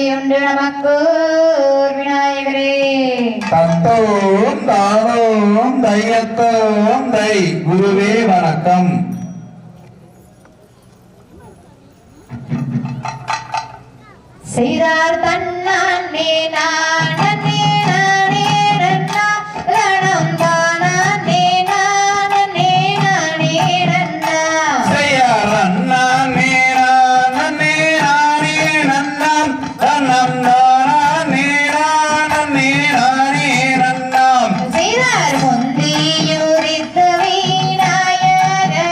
உண்டு நமக்கு விநாயகரே. தத்தோம் தானோம் தையத்தோம் தை. குருவே வணக்கம். செய்தார் தன்னானே நானே நானே நன்னா கணம் தானே நானே நானே நன்னா. செய்யார் அண்ணானே நானே நானே நன்னாம் தன்னம் தானே நானே நானே நன்னாம். செய்தார் முந்தியூரித்த விநாயகரே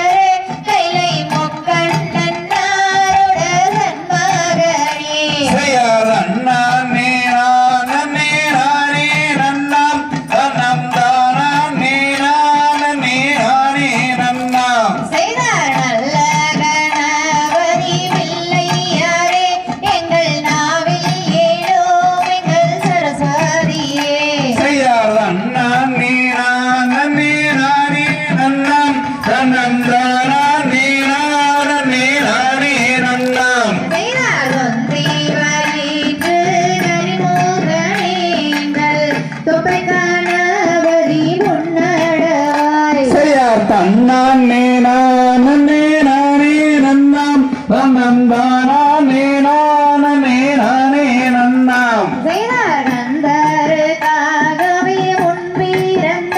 கைலை மொக்கண்ணன் நாருட சண்மகனே. செய்யார் அண்ணானே நானே நானே நன்னாம் தன்னம் தானே நானே நானே நன்னாம். செய்தார் நல்ல கணபதி பிள்ளையாரே எங்கள் நாவில் ஏழோம் எங்கள் சரஸ்வதியே. செய்யார் அண்ணானே நானே நானே நன்னாம் தன்னம் தானே நானே நானே நன்னாம். செய்தார் ஒன்றி வயிற்று கரிமுகனே எங்கள் தொப்பை கணபதி முன்னடவாய். செய்யார் தன்னானே நானே நானே நன்னாம் தன்னம் தானே நானே நானே நன்னாம். செய்தார் நந்தருக்காகவே முன்பிறந்த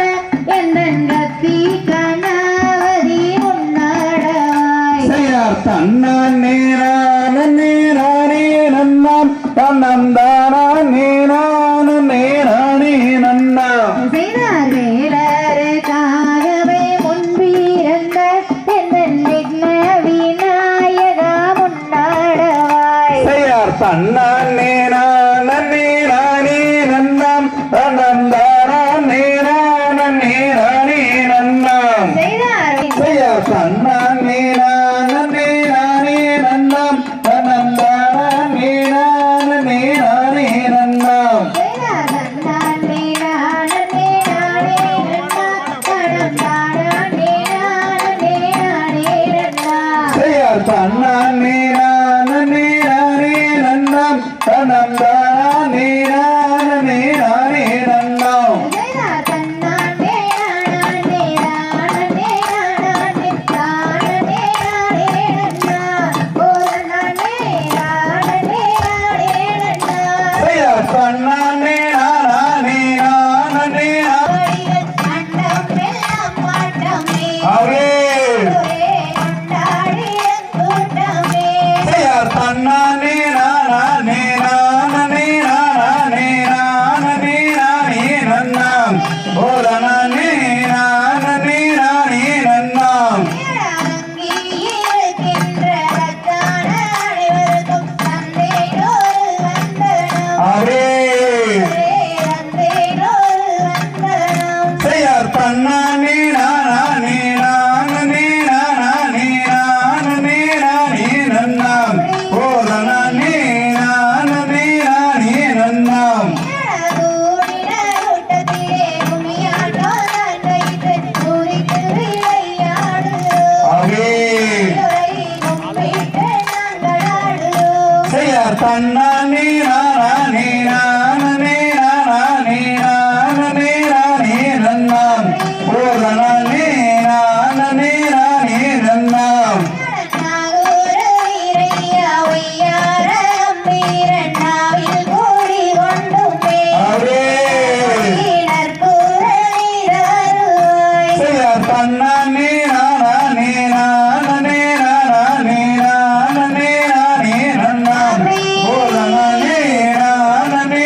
எந்தன் கத்தி கணபதி முன்னடவாய். செய்யார் தன்னானே நானே நானே நன்னாம் தன்னம் தானே நானே நானே நன்னாம். செய்தார் வேலருக்காகவே முன்பிறந்த எந்தன் விக்ன விநாயகா முன்னடவாய். செய்யார் தன்னானே நானே நானே நன்னாம் தன்னம் தானே நானே நானே நன்னாம். செய்தார் செய்யார் தன்னானே நானே நானே நன்னாம் தன்னம் தானே நானே நானே நன்னாம். செய்தார் தன்னானே நானே நானே நன்னா கடம் தானே நானே நானே நன்னா. செய்யார் தன்னானே நானே நானே நன்னாம் தன்னம் தானே நானே நானே நன்னாம். செய்தார் தன்னானே நானே நானே நானே நானே நானே நன்னா ஓர் நானே நானே நானே நன்னா. செய்யார் தன்னானே நானே நானே வழிகள் அண்டம் எல்லாம் மாட்டமே அவே. ஒரே கொண்டாடிய கூட்டமே. செய்யார் தன்னானே நானே நானே நானே நானே நானே நன்னாம் ஓதனே நானே நானே நன்னாம். அங்கி இருக்கின்ற ரத்தான அனைவருக்கும் தந்தையோரு வந்தனம். அவே. தந்தையோரு வந்தனம். செய்யார் தன்னானே நானே நானே நானே நானே நானே நன்னாம் ஓதனே நானே நானே நன்னாம். கூட்டத்திலே கும்மியாட்டோ தான் வைத்து குறித்து விளையாடுகிறோம். அவே. கும்பிட்டு நாங்கள் ஆடுகிறோம். செய்யார் தன்னானே நானே நானே நானே நானே நானே நன்னாம் ஓதனே நானே நானே நன்னாம். நாகூர் வீரையா ஒய்யார அம்பீரன் நாவில் கூடி கொண்டுமே. அவே. நற்புறநீரருவாய். செய்யார் தன்னானே நானே நானே நானே நானே நானே நன்னாம் ஓதனே நானே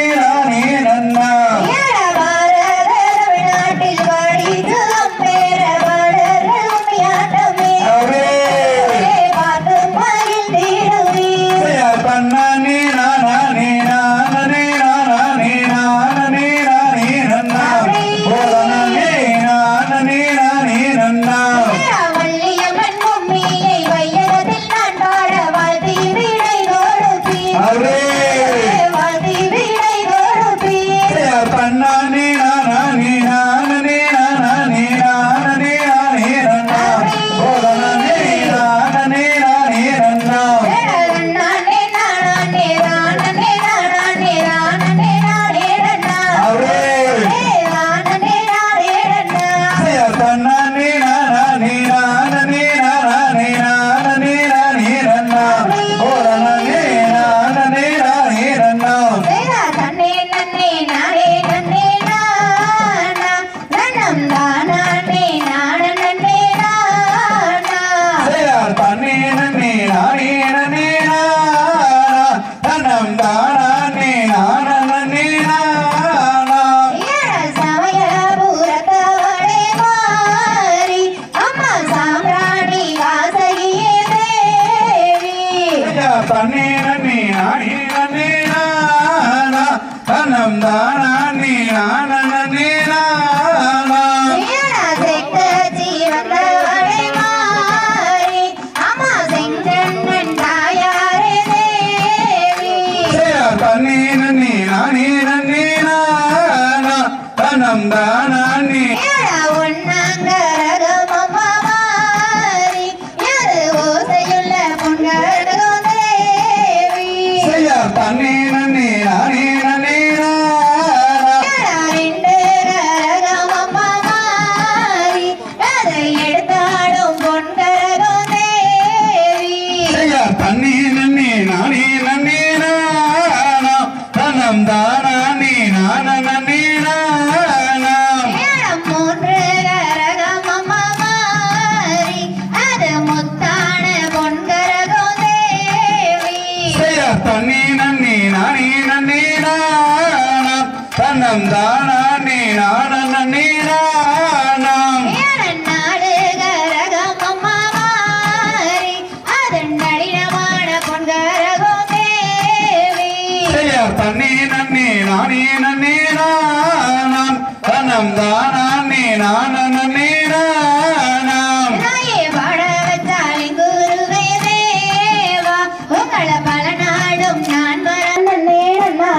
தன்னே நன்னே நானே நன்னே நானா தன்னம் தானா நே நான நன்னே நானா சமயபுரத்தவளே மாறி அம்மா சாம்ராணி வாசகியே தேவி தன்னே நன்னே நானே நன்னே நானா தன்னம் தானா நே நான நன்னே நானா வந்தவளே மாறி அம்மா செங்கண்ணன் தாயாரே தேவி தன்னே நன்னே நானே நன்னே நானா தன்னம் தானா நே ஒன்னாங்கரகம் அம்மா மாறி எது ஓசையுள்ள பொங்கரகம் தேவி தன்னே நன்னே நானே நன்னே நானா ரெண்டு கரகம் அம்மா மாறி அதை எடுத்தாடும் பொன்கரகம் தேவி தன்னே நன்னே நானே நன்னே நானா தன்னம் தானா நே நான நன்னே நானா மூன்று கரகம் அம்மா மாறி அது முத்தான பொன்கரகம் தேவி தன்னே நன்னே நானே நன்னே நானா தன்னம் தானா நே நான நன்னே நானா நாடு கரகம் அம்மா மாறி அதன் நளினமான பொன்கரகம் தேவி தன்னே நன்னே நானே நன்னே நானா தன்னம் தானா நே நான நன்னே நானா நாயே வாழ வச்சாலி குருவே தேவா உங்களை பல நாடும் நான் வரந்தே நானா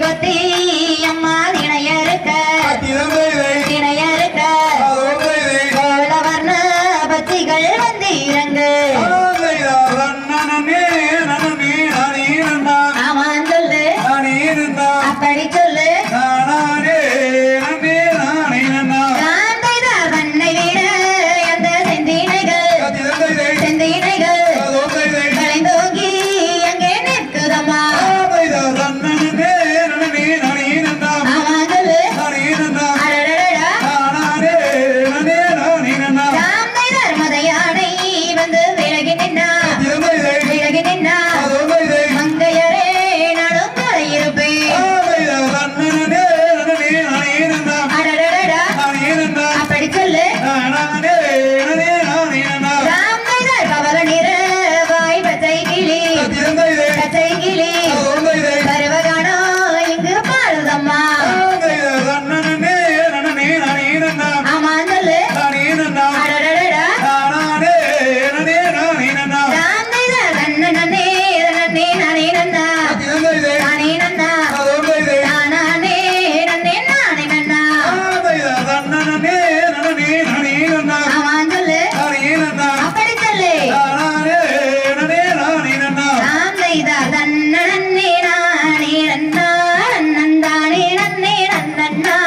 கொத்தி அம்மா திணைய இருக்க நானே நன்னா ஆமாம் சொல்லு நானே நன்னா அப்படி சொல்லு நானே நானே நானே நன்னா நாம் செய்த தன்னே நானே நன்னா நன்னந்தானே நன்னே நன்னன்னா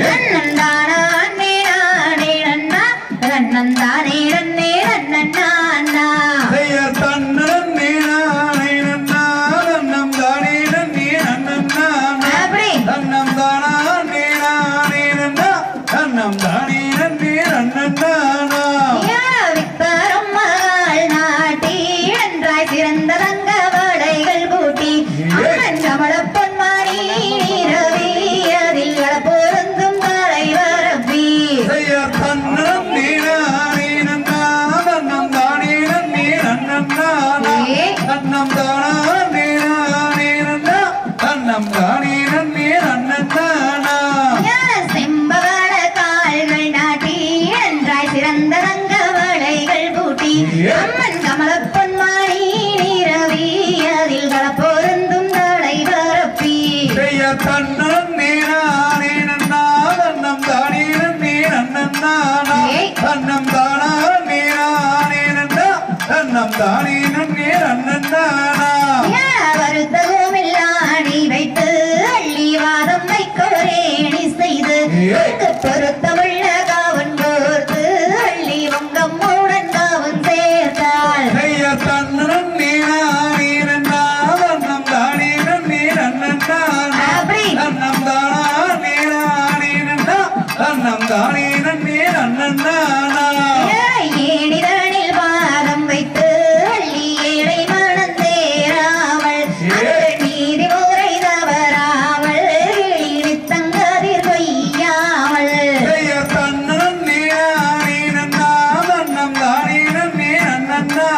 நன்னந்தானே நானே நன்னா நன்னந்தானே நன்னே நன்னன்னா செய்ய தன்னே நானே நன்னா நன்னம் தானே நன்னே நன்னன்னா அப்படி நன்னம் தானே நானே நன்னா நன்னம் தானே நன்னே நன்னன்னா விக்பரும் மகள் நாட்டி என்றாய் சிறந்த தங்க வடைகள் பூட்டி அம்மன் கமல பொன்மாரி ரவி அதில் பொருந்தும் தலைவரப்பி செய்ய தன்னே நானே நன்னா நன்னம் தானே நன்னே நன்னன்னா நன்னம் தானே நானே நன்னா நன்னம் தானே நன்னே நன்னன்னா செம்பவள கால்கள் நாட்டி என்றாய் சிறந்த தங்க வளைகள் பூட்டி அம்மன் கமல பொன்மாரி ரவி அதில் பொருந்தும் தலைவரப்பி செய்ய தன்னே நானே நன்னா நன்னம் தானே நன்னே நன்னன்னா நன்னம் தானே நானே நன்னா நன்னம் தானே நன்னே நன்னன்னா வருத்தகோமில்லாடி வைத்து அள்ளி வாதம் வைக்கோரேணி செய்து பொருத்தமுள்ள காவன் கோர்த்து அள்ளி வங்கம்முடன் காவன் சேர்த்தாள் செய்ய தன்னே நானே நன்னா நன்னம் தானே நன்னே நன்னன்னா அப்படி நன்னம் தானே நானே நன்னா நன்னம் தானே நன்னே நன்னன்னா ஏனிதனில் வாதம் வைத்து அள்ளி ஏழை மனம் தேராமல் நீதி முறை தவறாமல் தங்கதிர் கொய்யாமல் செய்ய தன்னே நானே நன்னா நன்னம் தானே நன்னே நன்னன்னா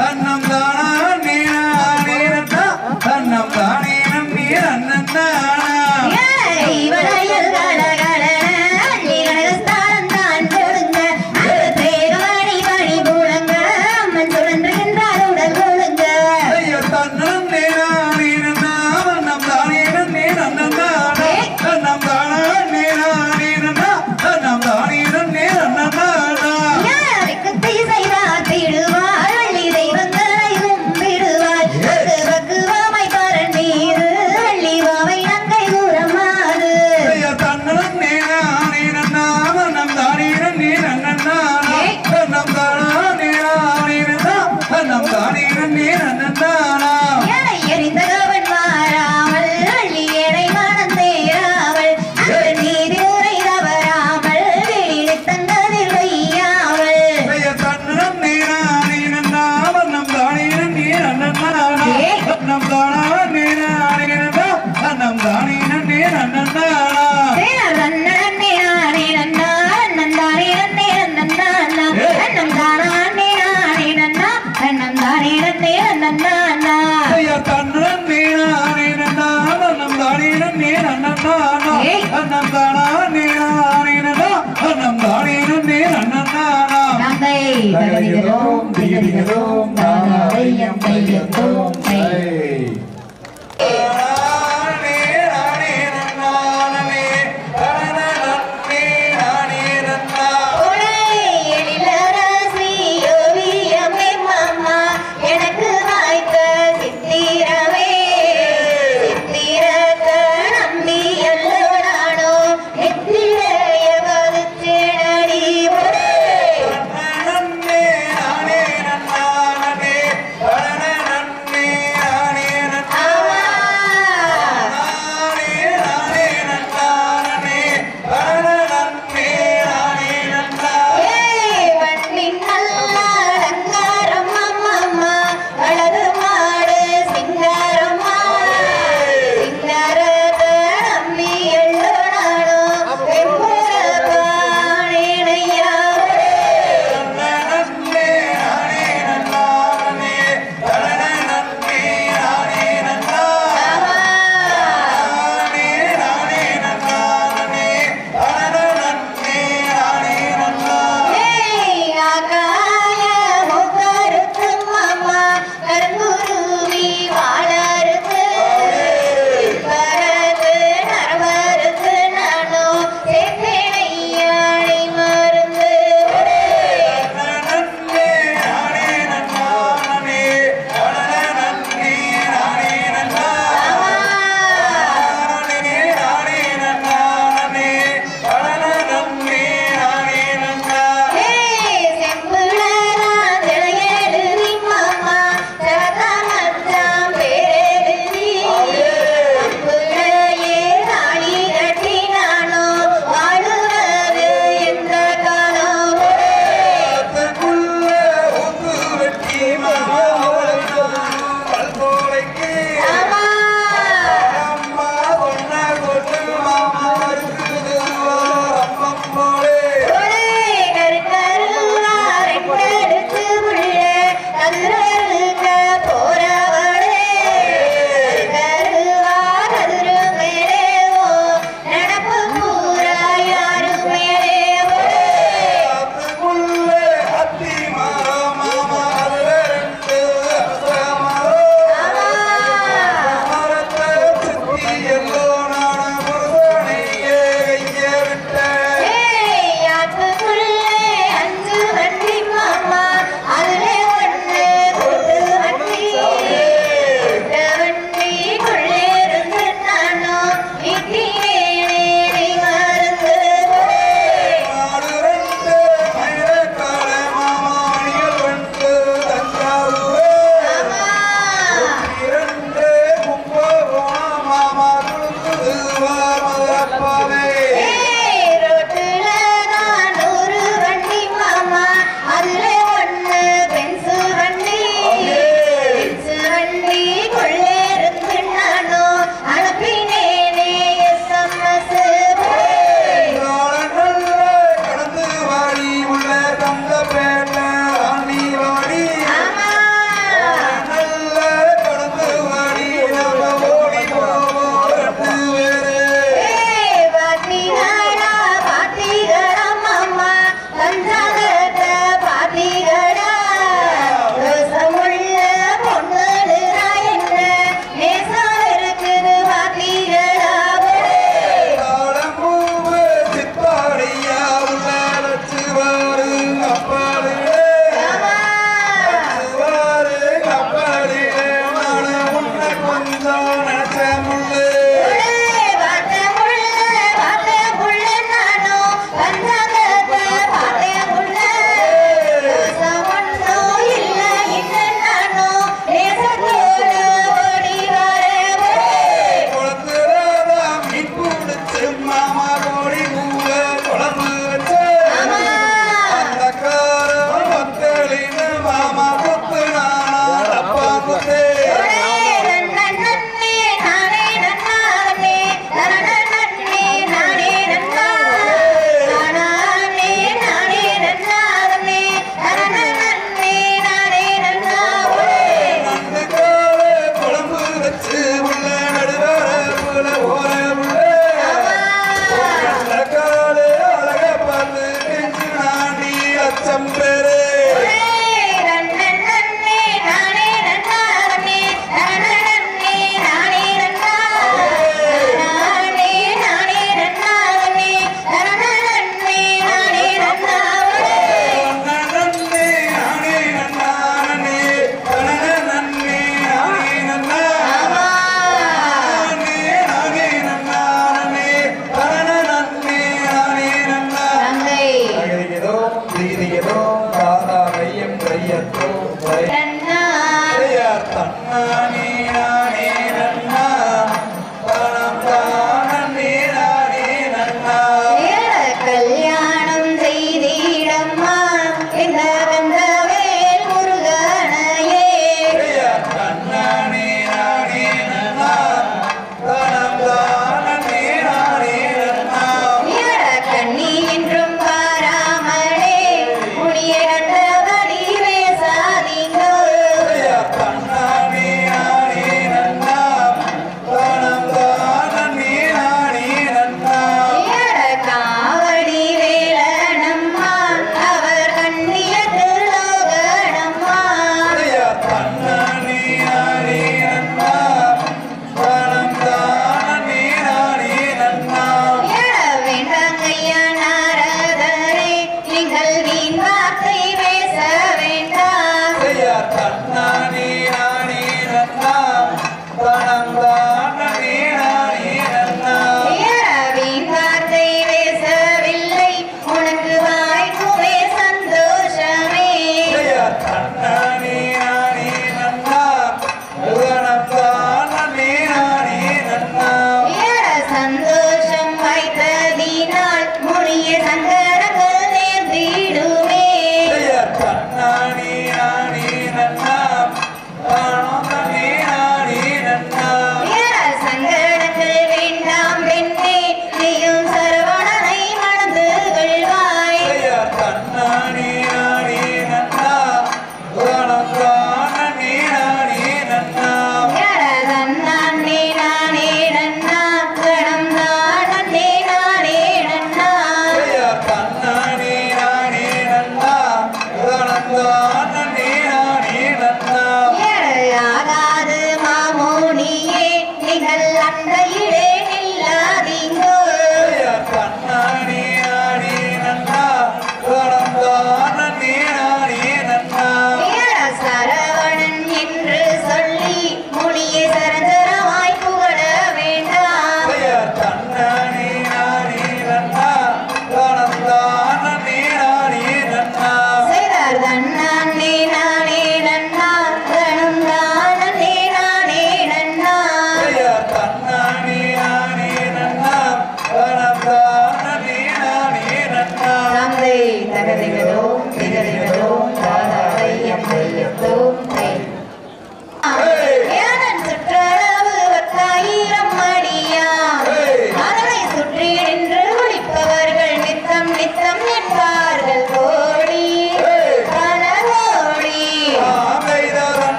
நன்னம் தானே நானே நன்னா நன்னம் தானே நன்னே நன்னன்னா இவளையல் கலகலன அள்ளி கடகஸ்தானம் தான் கொடுங்க அந்த தேகமணி மணி பூலங்க அம்மன் சுழன்றுகின்றார் உடல் கொழுங்க செய்ய தன்னே நானே நன்னா நன்னம் தானே நன்னே நன்னன்னா நன்னம் தானே நானே நன்னா நன்னம் தானே நன்னே நன்னன்னா யாருக்கு தீசை ராத்திடுவாள் அள்ளி தெய்வங்களை கும்பிடுவாள் பக்குவமை பரன் மீது அள்ளி வாவை நங்கை கூறமாறு செய்ய தன்னே நானே நன்னா நன்னம் தானே நன்னே நன்னன்னா நன்னம் தானே நானே நன்னா நன்னம் தானே நன்னே நன்னன்னா எறிந்த கவன் மாறாமல் அள்ளி எடை மனம் தேராமல் அந்த நீதி முறை தவறாமல் வெளியிடு தங்கதில் வையாமல் செய்ய தன்னே நானே நன்னா நன்னம் தானே நன்னே நன்னன்னா நன்னம் தானே நானே நன்னா நன்னம் தானே நன்னே நன்னன்னா நன்னே நானே நன்னா நந்தானே நன்னே நன்னா நன்னம் தானே நானே நன்னா நன்னம் தானே நன்னே நன்னா செய்ய தன்னே நானே நன்னா நன்னம் தானே நன்னே நன்னன்னா நன்னம் தானே நானே நன்னா நன்னம் தானே நன்னே நன்னன்னா நங்கை தகதிகிறோம் திகதிகிறோம் நானாவையம் தையத்தோம் எனக்கு வாய்த்த சித்திரமே சித்திரக்க நம்பி எல்லோரானோ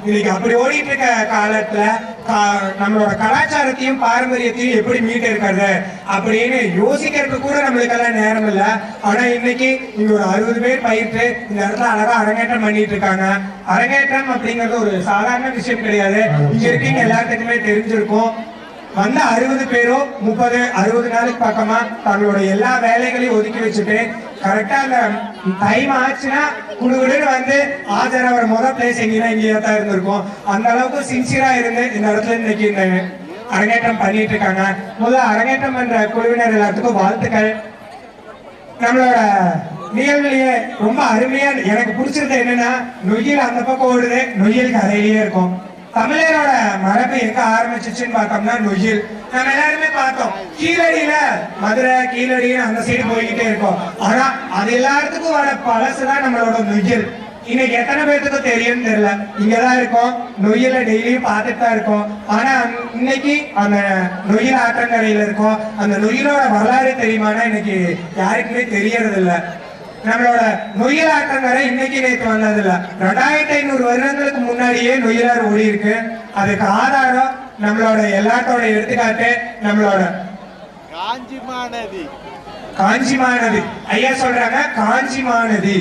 இன்னைக்கு அப்படி ஓடிட்டு இருக்க காலத்துல நம்மளோட கலாச்சாரத்தையும் பாரம்பரியத்தையும் எப்படி மீட்டு இருக்கிறது அப்படின்னு யோசிக்கிறதுக்கு கூட நம்மளுக்கெல்லாம் நேரம் இல்லை. ஆனா இன்னைக்கு இங்க ஒரு 60 பேர் பயிற்று இந்த இடத்துல அழகா அரங்கேற்றம் பண்ணிட்டு இருக்காங்க. அரங்கேற்றம் அப்படிங்கிறது ஒரு சாதாரண விஷயம் கிடையாது. இங்க இருக்கீங்க எல்லாத்துக்குமே தெரிஞ்சிருக்கும். வந்த 60 பேரும் 30-60 நாளுக்கு பக்கமா தங்களோட எல்லா வேலைகளையும் ஒதுக்கி வச்சுட்டு கரெக்டா அந்த டைம் ஆச்சுன்னா குடுகுடுன்னு வந்து ஆஜராகிற முதல் பிளேஸ் எங்கன்னா இங்கேயே தான் இருந்திருக்கும். அந்த அளவுக்கு சின்சியரா இருந்து இந்த இடத்துல இன்னைக்கு இந்த அரங்கேற்றம் பண்ணிட்டு இருக்காங்க. முதல்ல அரங்கேற்றம் பண்ற குழுவினர் எல்லாத்துக்கும் வாழ்த்துக்கள். நம்மளோட நிகழ்வுலயே ரொம்ப அருமையா எனக்கு பிடிச்சிருந்தது என்னன்னா, நொய்யல் அந்த பக்கம் ஓடுது, நொய்யல் கரையிலேயே இருக்கும். தமிழரோட மரபு எங்க ஆரம்பிச்சிச்சுன்னு பார்த்தோம்னா நொய்யல். நம்ம எல்லாருமே பார்த்தோம், கீழடியில மதுரை கீழடின்னு அந்த சைடு போய்கிட்டே இருக்கோம். ஆனா அது எல்லாத்துக்கும் வர பழசுதான் நம்மளோட நொய்யல். இன்னைக்கு எத்தனை பேர்த்துக்கு தெரியும்னு தெரியல. இங்கதான் இருக்கோம், நொய்யலை டெய்லியும் பார்த்துட்டு தான் இருக்கோம். ஆனா இன்னைக்கு அந்த நொய்யல் ஆற்றங்கரையில இருக்கோம். அந்த நொய்யலோட வரலாறு தெரியுமானா இன்னைக்கு யாருக்குமே தெரியறது இல்லை. நம்மளோட நொய்யல் ஆற்றங்கரை இன்னைக்கு நேற்று வந்தது இல்ல, 2500 வருடங்களுக்கு முன்னாடியே நொய்யலாறு ஓடி இருக்கு. அதுக்கு ஆதாரம் நம்மளோட எல்லாத்தோட எடுத்துக்காட்டு நம்மளோட காஞ்சி மாநதி. ஐயா சொல்றாங்க காஞ்சி மாநதி.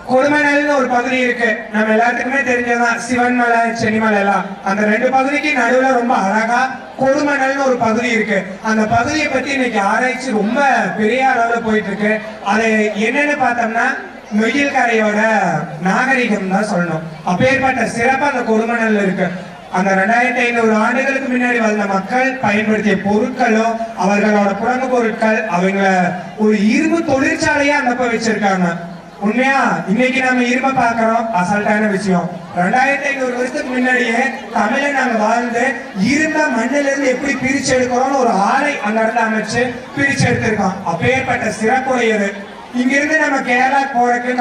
கொடுமணல்னு ஒரு பகுதி இருக்கு, நம்ம எல்லாத்துக்குமே தெரிஞ்சதான். சிவன்மலை சென்னிமலை எல்லாம் அந்த 2 பகுதிக்கு நடுவுல ரொம்ப அழகா கொடுமணல்னு ஒரு பகுதி இருக்கு. அந்த பகுதியை பத்தி இன்னைக்கு ஆராய்ச்சி ரொம்ப பெரிய அளவுல போயிட்டு இருக்கு. அது என்னன்னு பார்த்தோம்னா நொய்யல் கரையோட நாகரிகம் தான் சொல்லணும். அப்பேற்பட்ட சிறப்பு அந்த கொடுமணல்ல இருக்கு. அந்த 2500 ஆண்டுகளுக்கு முன்னாடி வாழ்ந்த மக்கள் பயன்படுத்திய பொருட்களோ அவர்களோட புறங்கு பொருட்கள் அவங்க ஒரு இரும்பு தொழிற்சாலையா அந்த வச்சிருக்காங்க. உண்மையா இன்னைக்கு நம்ம இரும்ப பாக்குறோம், அசால்ட்டான விஷயம். 2500 வருஷத்துக்கு முன்னாடியே தமிழை நாங்க வாழ்ந்து இரும்ப மண்ணில இருந்து எப்படி பிரிச்சு எடுக்கிறோம்னு ஒரு ஆலை அந்த இடத்துல அமைச்சு பிரிச்சு எடுத்திருக்கோம். அப்பேற்பட்ட சிறப்புடையது. இங்க இருந்து நம்ம கேரளா போறதுக்கு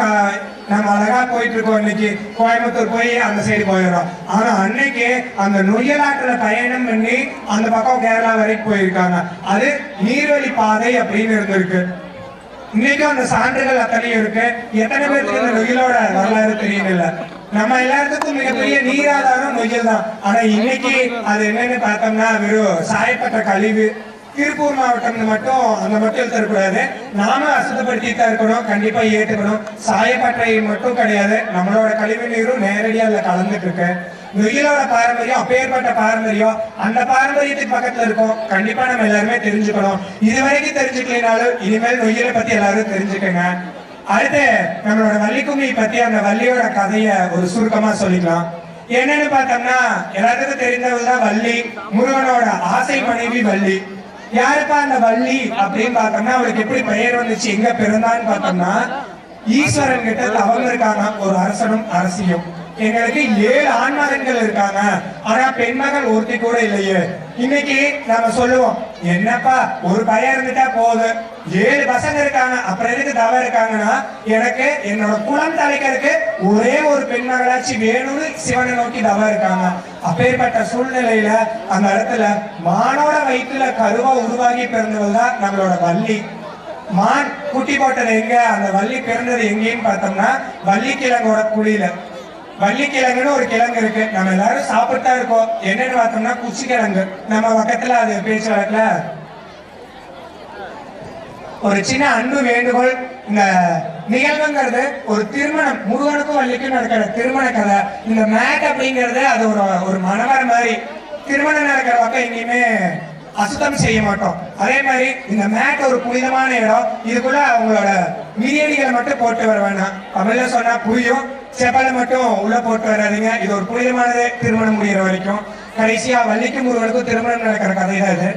நம்ம அழகா போயிட்டு இருக்கோம். இன்னைக்கு கோயம்புத்தூர் போய் அந்த சைடு போயிடுறோம். ஆனா அன்னைக்கு அந்த நொய்யலாற்றுல பயணம் பண்ணி அந்த பக்கம் கேரளா வரைக்கும் போயிருக்காங்க. அது நீர்வழி பாதை அப்படின்னு இருந்திருக்கு. இன்னைக்கும் அந்த சான்றுகள் அத்தனையும் இருக்கு. எத்தனை பேருக்கு இந்த நொய்யலோட வரலாறு தெரியல. நம்ம எல்லாத்துக்கும் மிகப்பெரிய நீராதாரம் நொய்யல் தான். ஆனா இன்னைக்கு அது என்னன்னு பார்த்தோம்னா வெறும் சாயப்பட்ட கழிவு. திருப்பூர் மாவட்டம் மட்டும் அந்த மட்டும் தரக்கூடாது, நாம அசுத்தப்படுத்தி தான் இருக்கணும், கண்டிப்பா ஏற்றுக்கணும். சாயப்பட்டறை மட்டும் கிடையாது, நம்மளோட கழிவு நீரும் நேரடியா அதுல கலந்துட்டு இருக்கு. நொய்யலோட பாரம்பரியம் அப்பேற்பட்ட பாரம்பரியம். அந்த பாரம்பரியத்துக்கு பக்கத்துல இருக்கும், கண்டிப்பா நம்ம எல்லாருமே தெரிஞ்சுக்கணும். இதுவரைக்கும் தெரிஞ்சுக்கலினாலும் இனிமேல் நொய்யலை பத்தி எல்லாரும் தெரிஞ்சுக்கங்க. அடுத்து நம்மளோட வள்ளிக்கும்மி பத்தி அந்த வள்ளியோட கதைய ஒரு சுருக்கமா சொல்லிக்கலாம். என்னன்னு பார்த்தோம்னா எல்லாத்துக்கும் தெரிஞ்சவங்கதான் வள்ளி, முருகனோட ஆசை மனைவி வள்ளி. யாருப்பா அந்த வள்ளி அப்படின்னு பார்த்தோம்னா அவளுக்கு எப்படி பெயர் வந்துச்சு, எங்க பிறந்தான்னு பார்த்தோம்னா ஈஸ்வரன் கிட்ட தவம் இருக்காங்க ஒரு அரசனும் அரசியும். எங்களுக்கு 7 ஆண்மகன்கள் இருக்காங்க, ஆனா பெண்மகள் ஒருத்தி கூட இல்லையே. இன்னைக்கு நாம சொல்லுவோம், என்னப்பா ஒரு பையன் இருந்துட்டா போதும், 7 பசங்க இருக்காங்க, அப்புறம் எதுக்கு தவம் இருக்காங்கன்னா எனக்கு என்னோட குலம் தலைக்கிறதுக்கு ஒரே ஒரு பெண்மகளாச்சு வேணும்னு சிவனை நோக்கி தவம் இருக்காங்க. அப்பேற்பட்ட சூழ்நிலையில அந்த இடத்துல மானோட வயிற்றுல கருவா உருவாகி பிறந்தவள் தான் நம்மளோட வள்ளி. மான் குட்டி போட்டது எங்க, அந்த வள்ளி பிறந்தது எங்கேன்னு பார்த்தோம்னா வள்ளிக்கிழங்கோட குழியில. வள்ளிக்கிழங்குன்னு ஒரு கிழங்கு இருக்கு, நம்ம எல்லாரும் சாப்பிட்டா இருக்கோம். என்னன்னு பார்த்தோம்னா குச்சி கிழங்கு. நம்ம பக்கத்துல அது பேச்சு வழக்குல ஒரு சின்ன அன்பு வேண்டுகோள். இந்த நிகழ்வுங்கிறது ஒரு திருமணம், முருகனுக்கும் வள்ளிக்கும் நடக்கிற திருமண கதை. இந்த மேட் அப்படிங்கிறது அது ஒரு மணவர மாதிரி. திருமணம் நடக்கிற பக்கம் எங்கேயுமே அசுத்தம் செய்ய மாட்டோம். அதே மாதிரி இந்த மேட் ஒரு புனிதமான இடம். இதுக்குள்ள அவங்களோட மிதியடிகளை மட்டும் போட்டு வர வேணாம். தமிழ்ல சொன்னா புரியும், செப்பலை மட்டும் உள்ள போட்டு வராதிங்க. இது ஒரு புனிதமானது திருமணம் முடிகிற வரைக்கும். கடைசியா வள்ளிக்கும் முருகனுக்கும் திருமணம் நடக்கிற கதை தான் இது.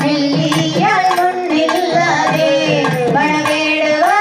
மெல்லியால் முன்னில்லாதே வனவேடுவா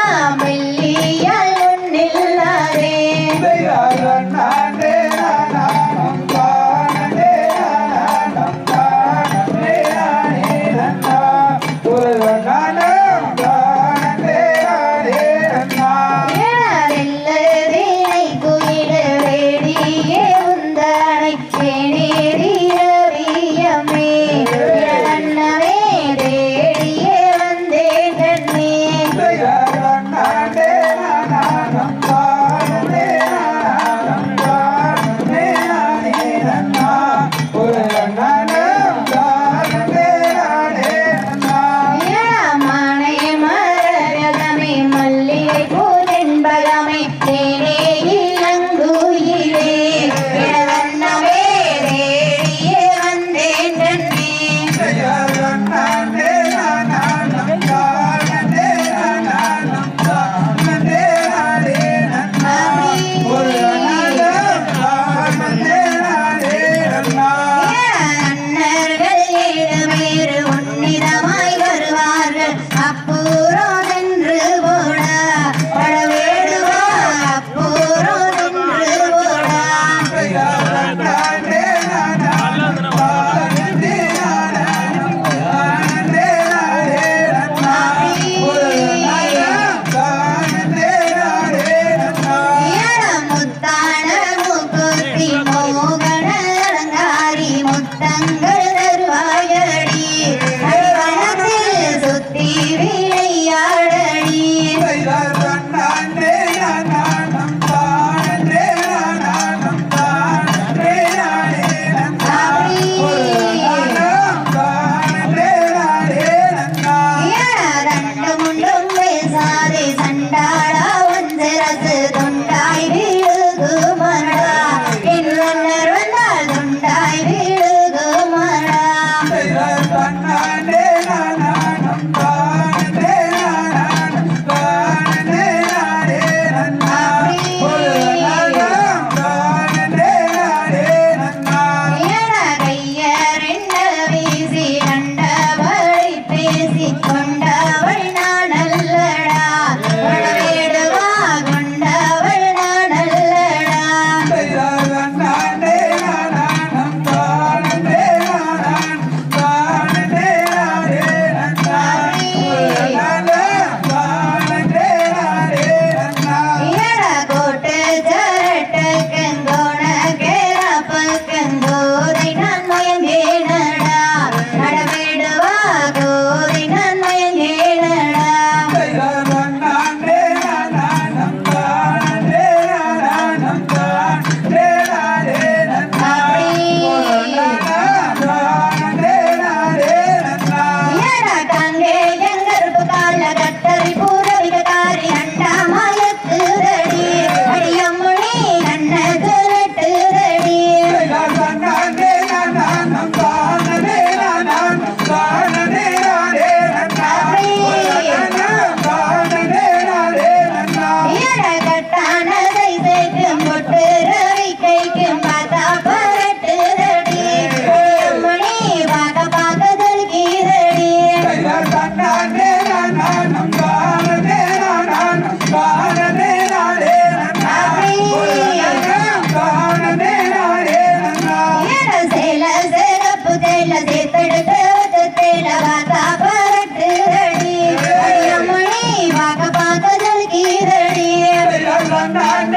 Nana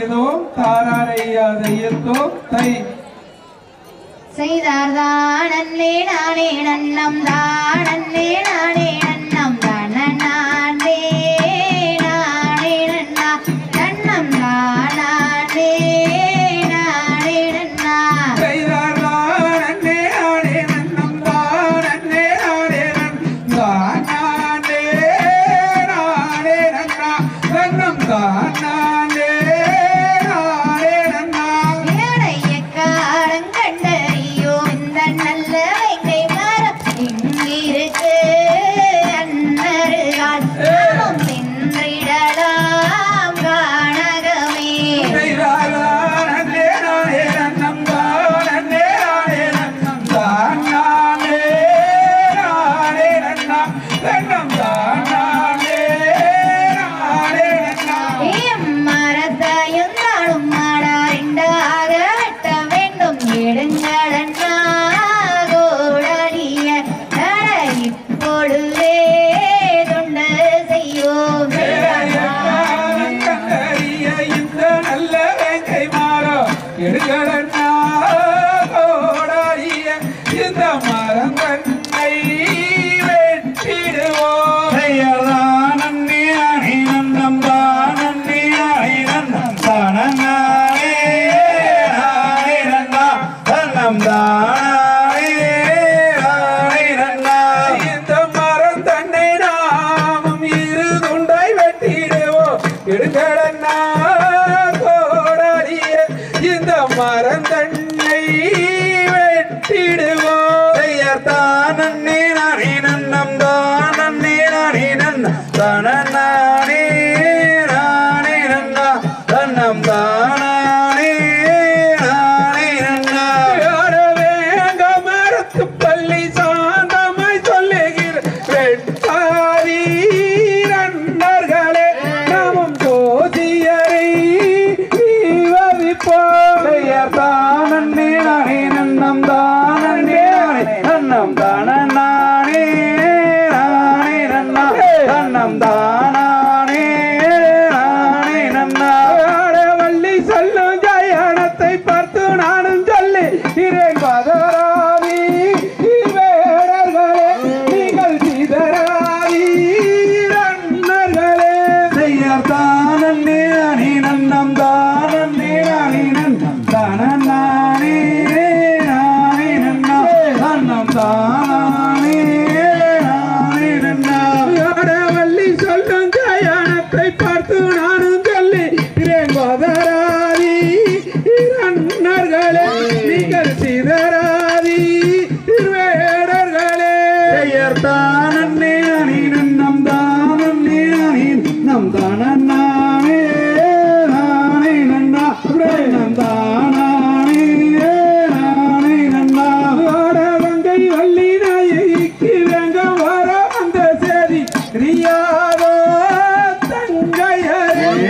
செய்தோம் தாராரையா தையத்தோம் தை செய்தார்தான் அன்னே நானே நன்னம் தான் அன்னே நானே நன்னம் தான் நானே நானே நன்னா நன்னம் நானே நானே நன்னா செய்தார்தான் அன்னே நானே நன்னம் தான் அன்னே நானே நன்னம் நானே நானே நன்னா நன்னம் தான் நானே நானே நன்னா ஏழைய காலம் கண்டறியோ இந்த நல்ல வைகை மரம் இங்கிருக்கு அன்னருகால் நாமும் சென்றிடலாம் கானகமே செய்தார்தான் அன்னே நானே நன்னம் தான் அன்னே நானே நன்னம் தான் நானே நானே நன்னா நன்னம் தான் நானே நானே நன்னா மரத்தாயும் நாளும் மாடாரிண்டாக வெட்ட வேண்டும் எடுங்களன்னா கோடலிய நட இப்பொழுதே தொண்டு செய்யோம் கண்டறிய இந்த நல்ல வேங்கை மாறம் எடுகளன்னா கோடாரிய இந்த மரம் தன்னை வெட்டிடுவோம் செய்யலாம் நன்னி அணி நன்னம் தான் நன்னி அணி நன்னம் தானே நானே நன்னா தன்னம் தானே நானே நன்னா இந்த மரம் தன்னை நாமும் இரு துண்டாய் வெட்டிடுவோம் எடுங்களன்னா கோடாரிய இந்த மரம் தன்னை வெட்டிடுவோம் செய்யத்தான் நன்னி நானே நன்னம் தான் நன்னி நானே நன்னம் தானே நானே நன்னா தன்னம் தானே நானே நன்னா வேங்க மரத்து பள்ளி சாந்தமாய் சொல்லுகிற வெட்டாரி நண்பர்களே நாமும் ஜோதியரை விவரிப்போம் செய்யத்தான் நன்னி நானே நன்னம் தான் நன்னி நானே நன்னம் தானே நானே நன்னா தன்னம் தானே நானே நன்னா வள்ளி சொல்லும் ஜயனத்தை பார்த்து நானும் சொல்லி இரேன் பதராவி வேடர்களே நீங்கள் சிதராவி நன்னர்களே செய்யத்தான் நன்னி நானே நன்னம் தான் நன்னி நானே நன்னம் தானே நானே நன்னா தன்னம் தானே நானே நன்னா வள்ளி சொல்லும் ஜயனத்தை பார்த்து நானும் சொல்லி இரேன் பதராவி நன்னர்களே நீங்கள் சிதராவி வேடர்களே செய்யத்தான் நன்னி நானே நன்னம் தான் நன்னி நானே நம் தானே நானே நன்னா நம் தானே நானே நன்னா வங்கை வள்ளி நாயகிக்கு வேங்க வர அந்த சேதி தெரியாதோ தங்கையும்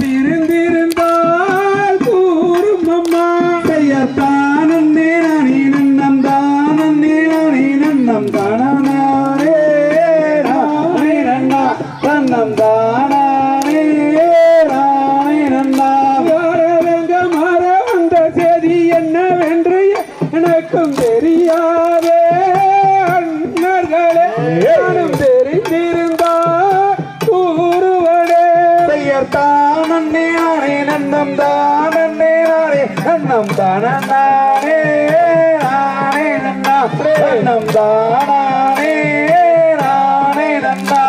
திருந்திருந்தால் கூறும் அம்மா செய்யத்தான் நன்னி நானே நன்னம் தான் நன்னி நானே நன்னம் தானே நானே நன்னா தன்னம் தானே நானே நன்னா வேங்க மாற வந்த செய்தி என்னவென்று எனக்கும் தெரியாதே அண்ணர்களே நானும் தெரிந்திருந்தால் கூறுவனே செய்யத்தான் நன்னி நானே நன்னம் தான் நன்னி நானே நன்னம் தானே நானே நன்னா நன்னம் தானே நானே நன்னா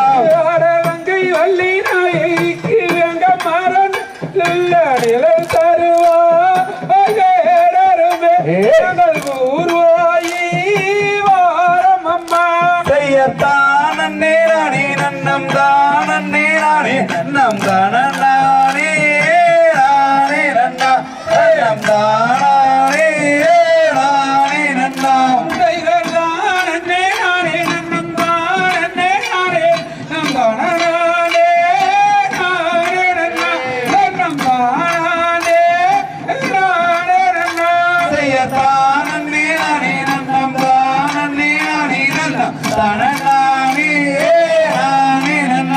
வங்கை வள்ளி நாயகிக்கு எங்க மரம் நிழல் தருவா ஊர்வாயி வாரம் அம்மா செய்யத்தான் நன்னி நானே நன்னம் தான் நன்னி நானே நன்னம் தானே நானே நன்னா நன்னம் தானே நானே நன்னா செய்ததான் நன்னி நானே நன்னம் தான் நன்னி நானே நம் தானே நானே நன்னா நன்னம் தானே நானே நன்னா செய்யத்தான் நன்னி நானே நன்னம் தான் நன்னி நானே நன்னா தானே நானே நன்னா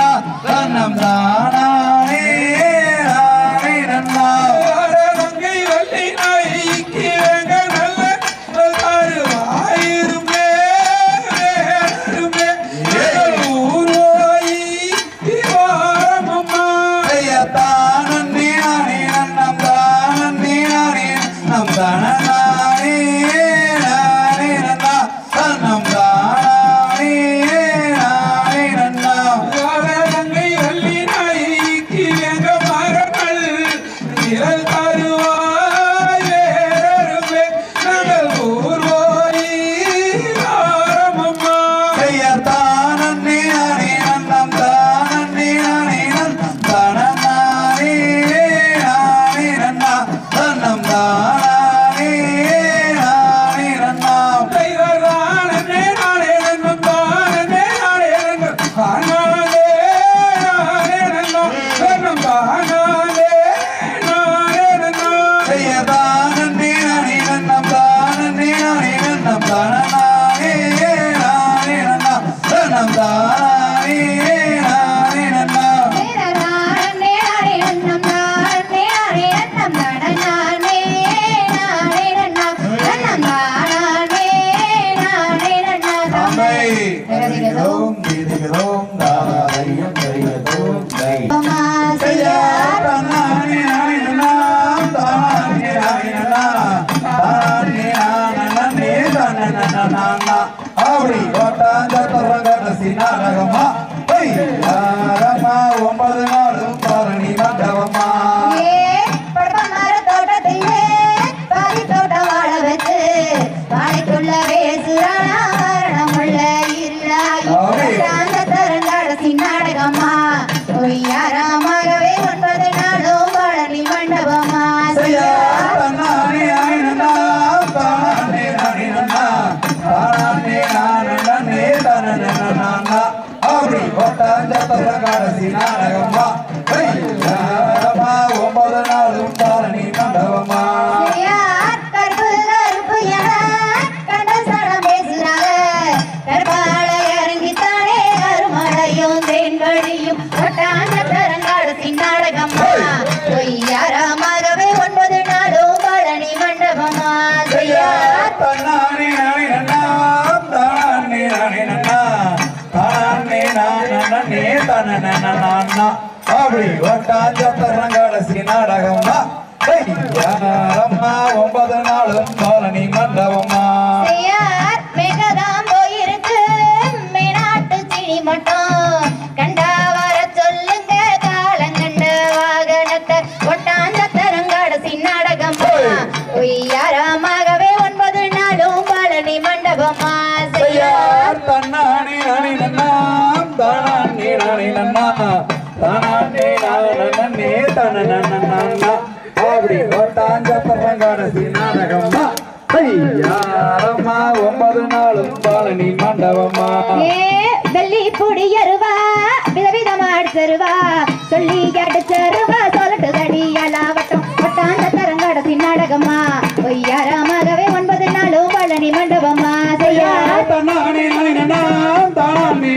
மண்டபமா ஒய்யாரமாகவே 9 நாளும் பழனி மண்டபமா தன்னானே நானே தானே நானே தானே நானே தானே நானா அப்படி ஒட்டாஞ்சத்தரங்காடசி நாடகம்மா 9 நாளும் பழனி மண்டபமா ஒய்யாரமாகவே 9 நாளும் பழனி மண்டபமா தன்னானே நானே தானே நானே தானே நானா அப்படி ஒட்டாஞ்சத்தரங்காடசி நாடகம்மா 9 நாளும் பழனி மண்டபமா போயிருக்கு மேனாட்டு சினி மட்டும் கண்டா வர சொல்லுங்க காலங்கண்ட வாகனத்தை ஒட்டாஞ்சத்தரங்காடசி நாடகமா ஒய்யாரமாகவே 9 நாளும் பழனி மண்டபமா தன்னானே நானே தானே நானே தானே அப்படி ஒட்டாஞ்சத்தரங்காடசி நாடகம்மா 9 நாளும் பழனி மண்டபமா வெள்ளி புடியருவா விதவிதமா அடிச்சருவா சொல்லி அடிச்சருவா சொல்லட்டு தடியலாவட்டம் ஒட்டாஞ்சத்தரங்காடசி நாடகமா ஒய்யாரமாகவே 9 நாளும் பழனி மண்டபமா தன்னானே நானே தானே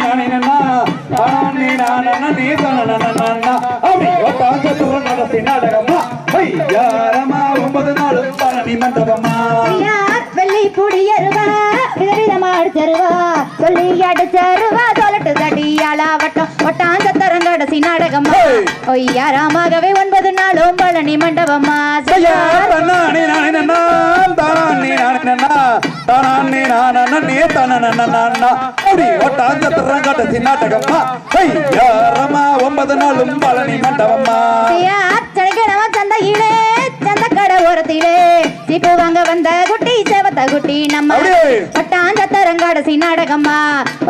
அப்படி ஒட்டாஞ்சத்தரங்காடசி நாடகமா 9 நாளும் பழனி மண்டபமா வெள்ளி புடியருவா விதவிதமா அடிச்சருவா சொல்லி அடிச்சருவா சொல்லட்டு தடியாலாவட்டம் ஒட்டாஞ்சத்தரங்காடசி நாடகமா ஒய்யாரமாகவே 9 நாளும் பழனி மண்டபமா தன்னானே நானே தானே அப்படி ஒட்டாஞ்சத்தரங்காடசி நாடகமா 9 நாளும் பழனி மண்டபமா சனிக்கிழமை சந்தையிலே சந்தக்கடை ஓரத்திலே சீப்பு வாங்க வந்த குட்டி சேவத்த குட்டி நம்ம ஒட்டாஞ்சத்தரங்காடசி நாடகமா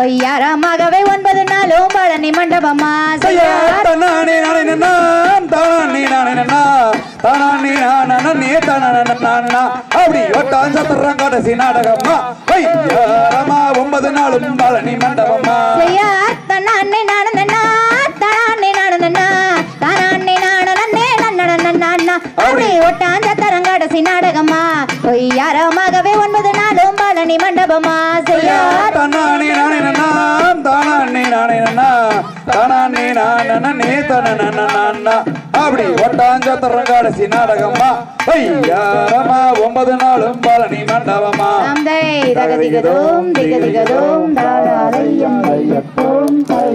ஒய்யாரமாகவே 9 நாளும் பழனி மண்டபமா தன்னானே நானே தானே அப்படி ஒட்டாஞ்சத்தரங்காடசி நாடகமா 9 நாளும் பழனி மண்டபமா தன்னானே நானந்தன்னா தானே நானந்தன்னா தானே நானே நன்னடன்னா அப்படி ஒட்டாஞ்சத்தரங்காடசி நாடகமா ஒய்யாரமாகவே 9 நாளும் பழனி மண்டபமா தன்னானே நானே தானே அப்படி ஒட்டாஞ்சத்தரங்காடசி நாடகமா 9 நாளும் பழனி மண்டபமா திகதிகதோம் திகதிகதோம் தாராதையம் ஐயப்போம் தை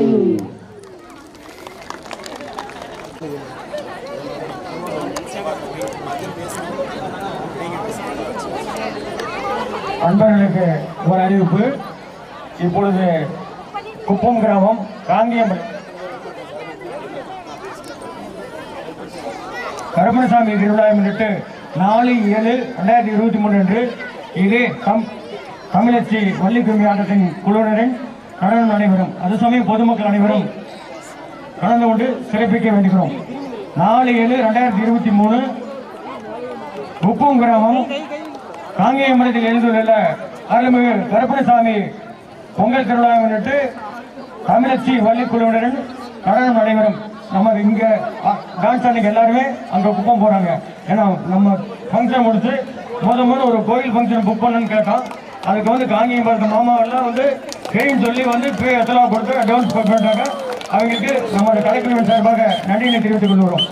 அன்பர்களுக்கு ஒரு அறிவிப்பு. இப்பொழுது குப்பம் கிராமம் காங்கியம் கருப்பணசாமி திருவிழாவை முன்னிட்டு 4/7/2023 அன்று இதே தமிழச்சி வள்ளிக்கும்மி ஆட்டத்தின் குழுவினரின் நடனம் நடைபெறும். அது சமயம் பொதுமக்கள் அனைவரும் கலந்து கொண்டு சிறப்பிக்க வேண்டுகிறோம். 4/7/2023 குப்பம் கிராமம் காங்கேயமரத்தில் எழுந்துள்ள அருள்மிகு கருப்பணசாமி பொங்கல் திருவிழாவை முன்னிட்டு தமிழச்சி வள்ளிக்குழுவினரின் நடனம் நடைபெறும். நம்ம இங்க டான்ஸ் அன்னைக்கு எல்லாருமே அங்க குப்பம் போறாங்க. ஏன்னா நம்ம ஃபங்க்ஷன் முடிச்சு முதல்ல ஒரு கோயில் ஃபங்க்ஷன் புக் பண்ணணும்னு கேட்டோம். அதுக்கு வந்து காங்கேயமரத்து மாமாவெல்லாம் வந்து பேரின்னு சொல்லி வந்து போய் எத்தலாம் கொடுத்து அட்வான்ஸ் பண்ணிட்டாங்க. அவங்களுக்கு நம்மளோட கலைக்குழுவின் சார்பாக நன்றியை தெரிவித்துக் கொள்கிறோம்.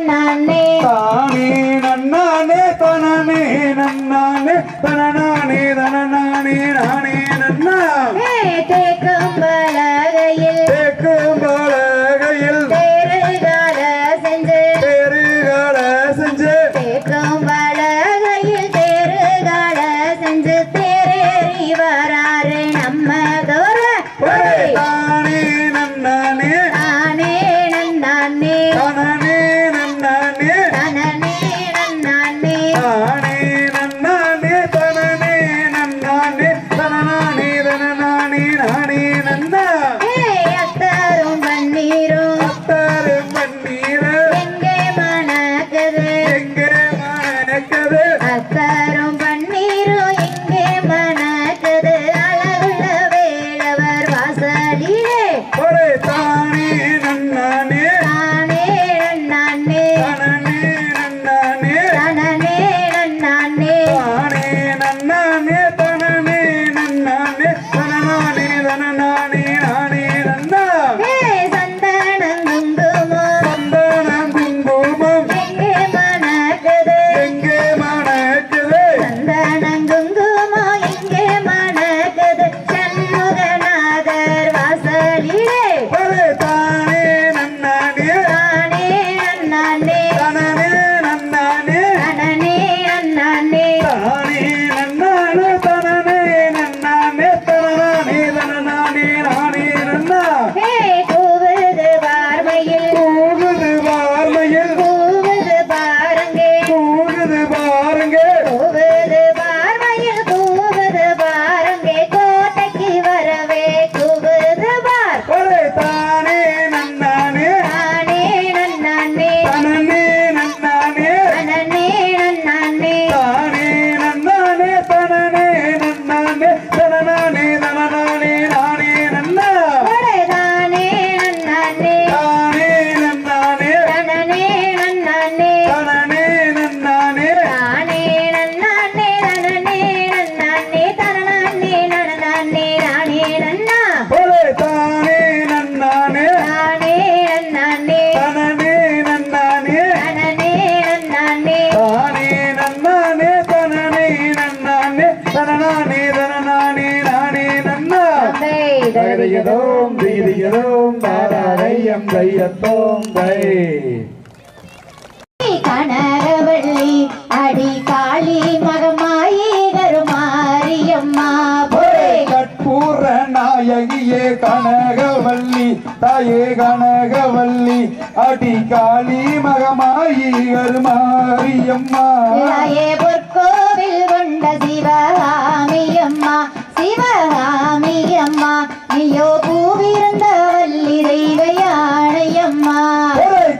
நன்னானே தானே நன்னானே தனனே நன்னானே தனநானே தனநானே நானே நன்னா தேக்கும் பலகையில் தேக்கும் பலகையில் தேருகால செஞ்சு தேருகால செஞ்சு தேக்கும் பலகையில் தேருகால செஞ்சு தேரேறி வராரு நம்ம தோற தானே நன்னானே தானே நன்னானே தனனே நன்னானே தனனே நன்னானே தானே நன்னானே தனனே நன்னானே தனநானே தனநானே நானே நன்னா அத்தாரும் பன்னீரும் அத்தாரு பன்னீரு எங்கே மணக்குது எங்கே மணக்குது அத்தாரும் பன்னீரும் எங்கே மணக்குது அழகுள்ள வேளவர் வாசலிலே ஒரே தானே நன்னானே தானே நன்னானே தனனே நன்னானே தனனே நன்னானே தானே நன்னானே தனனே நன்னானே தனநானே தனநானே நானே நன்னா சந்தனம் குங்குமம் சந்தனம் குங்குமம் எங்கே மணக்குது எங்கே மணக்குது சந்தனம் குங்குமம் எங்கே மணக்குது சண்முகநாதர் வாசலிலே ஒரே தானே நன்னானே தானே நன்னானே தனனே நன்னானே தனனே நன்னானே தானே நன்னானே தனனே நன்னானே தனநானே தனநானே நானே நன்னா கூவுது பார்வையில் கூகுது வார்மையில் கூவுது பாருங்கே கூகுது பாருங்க கூவுது பார்வையில் கூவுது பாருங்கே கோட்டைக்கு வரவே கூவுது பார் ஒரே தானே நன்னானே தானே நன்னானே தனனே நன்னானே தனனே நன்னானே தானே நன்னானே தனனே நன்னானே தனநானே தனநானே நானே நன்னா தானே நன்னானே தானே நன்னானே தனனே நன்னானே தனனே நன்னானே தானே நன்னானே தனனே நன்னானே தனனானே நனனானே நானே நன்னா ஒரே தானே நன்னானே தானே நன்னானே தனனே நன்னானே தனனே நன்னானே தானே நன்னானே தனனே நன்னானே தனநானே தனநானே நானே நன்னா தைரியதோம் தீரியதோம் தாராயம் தையத்தோம் தை கனகவள்ளி அடி காளி மகமாயி கருமாரியம்மா போய் கற்பூர நாயகியே கனகவல்லி தாயே கனகவல்லி அடி காளி மகமாயி கருமாரியம்மா இளைய பொற்கோவில் கொண்ட சிவகாமியம்மா சிவகாமியம்மா நீயோ பூவிருந்த வள்ளி தெய்வ யானையம்மா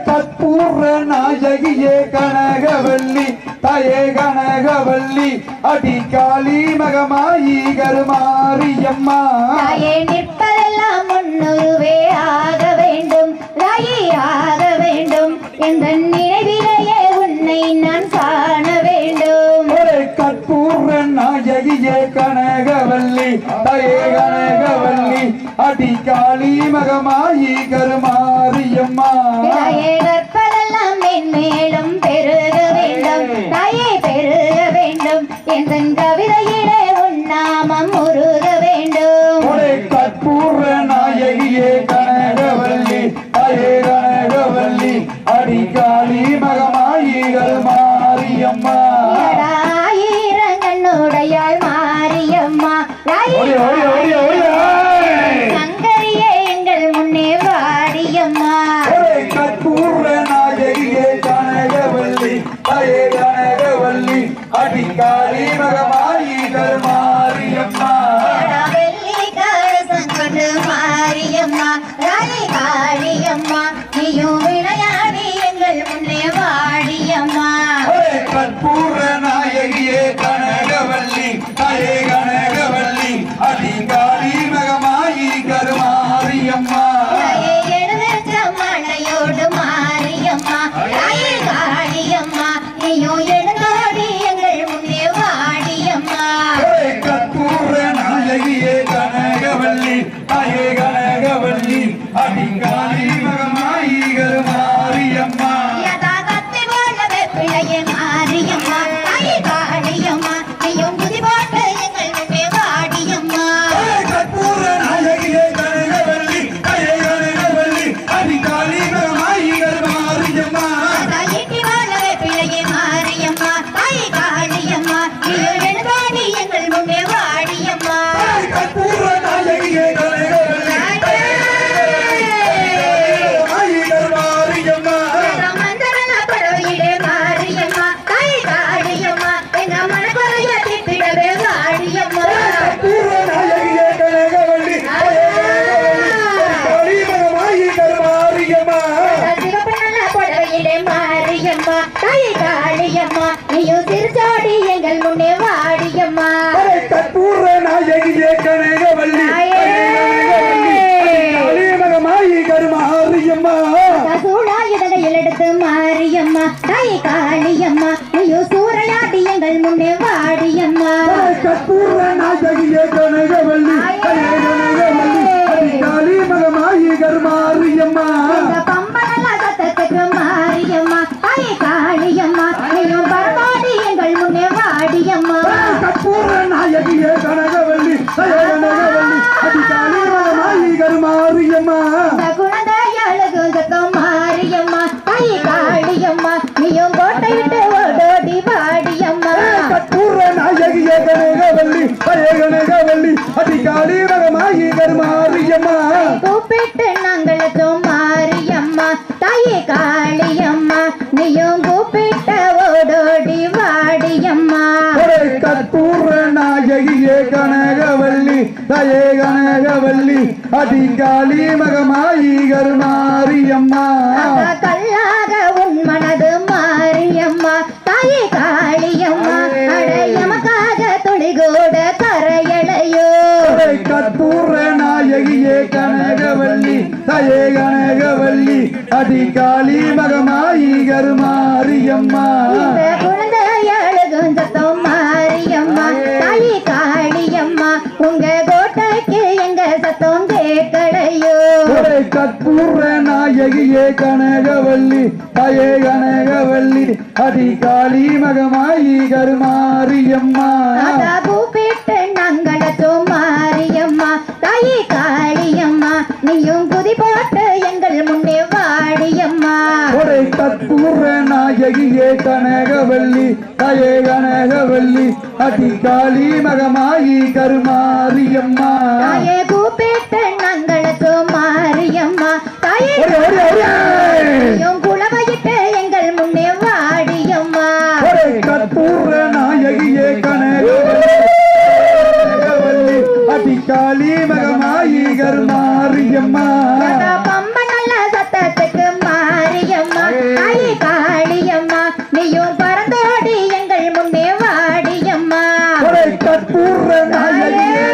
கற்பூர நாயகியே கனகவல்லி தாயே கனகவல்லி அடி காளி மகமாயி கருமாரியம்மா தாயே நிற்பதெல்லாம் முன்னுருவே ஆக வேண்டும் தாயே ஆக வேண்டும் என்ற நினைவிலேயே உன்னை நான் காண வேண்டும் கற்பூர நாயகியே கனகவல்லி தாயே கனகவல்லி அடி காளி மகமாயி கருமாரியம்மா தாயே கற்பதெல்லாம் மென்மேலும் பெருக வேண்டும் தாயே பெருக வேண்டும் என்ற கவிதையிலே உன் நாமம் உருக வேண்டும் கற்பூர நாயகியே கனகவல்லி தாயே கனகவல்லி அடி காளி மகமாயி கருமாரியம்மா ஆயிரங்கண்ணுடையாள் மாரியம்மா ஓடி ஓடி ஓடி ஓடி சங்கரியே எங்கள் முன்னே வாடியம்மா கற்பூர நாயகியே கனகவல்லி தாயே கனகவல்லி அடி காளி மகமாயி கருமாரியம்மா வெள்ளி கலசம் கொண்டு மாரியம்மா ராணி காளியம்மா நீயும் விளையாடி எங்கள் முன்னே வாடியம்மா கற்பூர நாயகியே கனகவல்லி தாயே கனகவல்லி அடி காளி மகமாயி கருமாரியம்மா மழையோடு மாரியம்மா ராணி காளியம்மா நீயும் எழுந்தாடி எங்கள் முன்னே நீயும் சிறுசாடி எங்கள் முன்னே வாடியம்மா கற்பூர நாயகியே கனகவல்லி காளிமகமாயி கருமாரியம்மா சூழாயுதகையில் எடுத்து மாரியம்மா தாய் காளியம்மா நீயும் சூறையாடி எங்கள் முன்னே வாடியம்மா கற்பூர நாயகியே கனகவல்லி காளிமகமாயி கருமாரியம்மா பம்பனல்லா சத்தத்துக்கு மாரியம்மா தாய் காளியம்மா நீயும் பரமாடி எங்கள் முன்னே வாடியம்மா கற்பூர நாயகியே கனகவல்லி காளிமகமாயி கருமாரியம்மா குழந்தை அழகும் சத்தம் மாரியம்மா தாய் காளியம்மா நீயும் கோட்டை விட்டு ஓடோடி வாடியம்மா கற்பூர நாயகியே கனகவல்லி காளிமகமாயி கருமாரியம்மா கூப்பிட்டு நாங்களுக்கும் மாரியம்மா தாயே காளியம்மா நீயும் கூப்பிட்ட ஓடோடி வாடியம்மா கற்பூர நாயகியே கனகவல்லி தயே கனகவல்லி அடி காளிமகமாயி கருமாரியம்மா கல்லாக உன் மனது மாரியம்மா தாயே காளியம்மா அடையமக்காக துளிகூட கரையளையோ கற்பூர நாயகியே கனகவல்லி தயே கனகவல்லி அடி காளிமகமாயி கருமாரியம்மா குழந்தை அழகும் சத்தம் மாரியம்மா தாயே காளியம்மா உங்க கோட்டைக்கு எங்க சத்தம் கேட்கலையோ கற்பூர நாயகியே கனகவல்லி தயே கனகவல்லி அடி காளிமகமாயி கருமாரியம்மா கூப்பிட்டு நாங்களுக்கும் மாரியம்மா தாயே காளியம்மா நீயும் குதி போட்டு எங்கள் முன்னே வாடியம்மா கற்பூர நாயகியே கனகவல்லி தயே கனகவல்லி அடி காளிமகமாயி கருமாரியம்மா தாயே கூப்பிட்டு நாங்களுக்கும் மாரியம்மா தாயே நீயும் குளவையிட்டு எங்கள் முன்னே வாடியம்மா கற்பூர நாயகியே கனகவல்லி அடி காளிமகமாயி கருமாரியம்மா பம்பனல்ல சத்தத்துக்கு மாரியம்மா தாயே காளியம்மா நீயும் பறந்தோடி எங்கள் முன்னே வாடியம்மா கற்பூர நாயகியே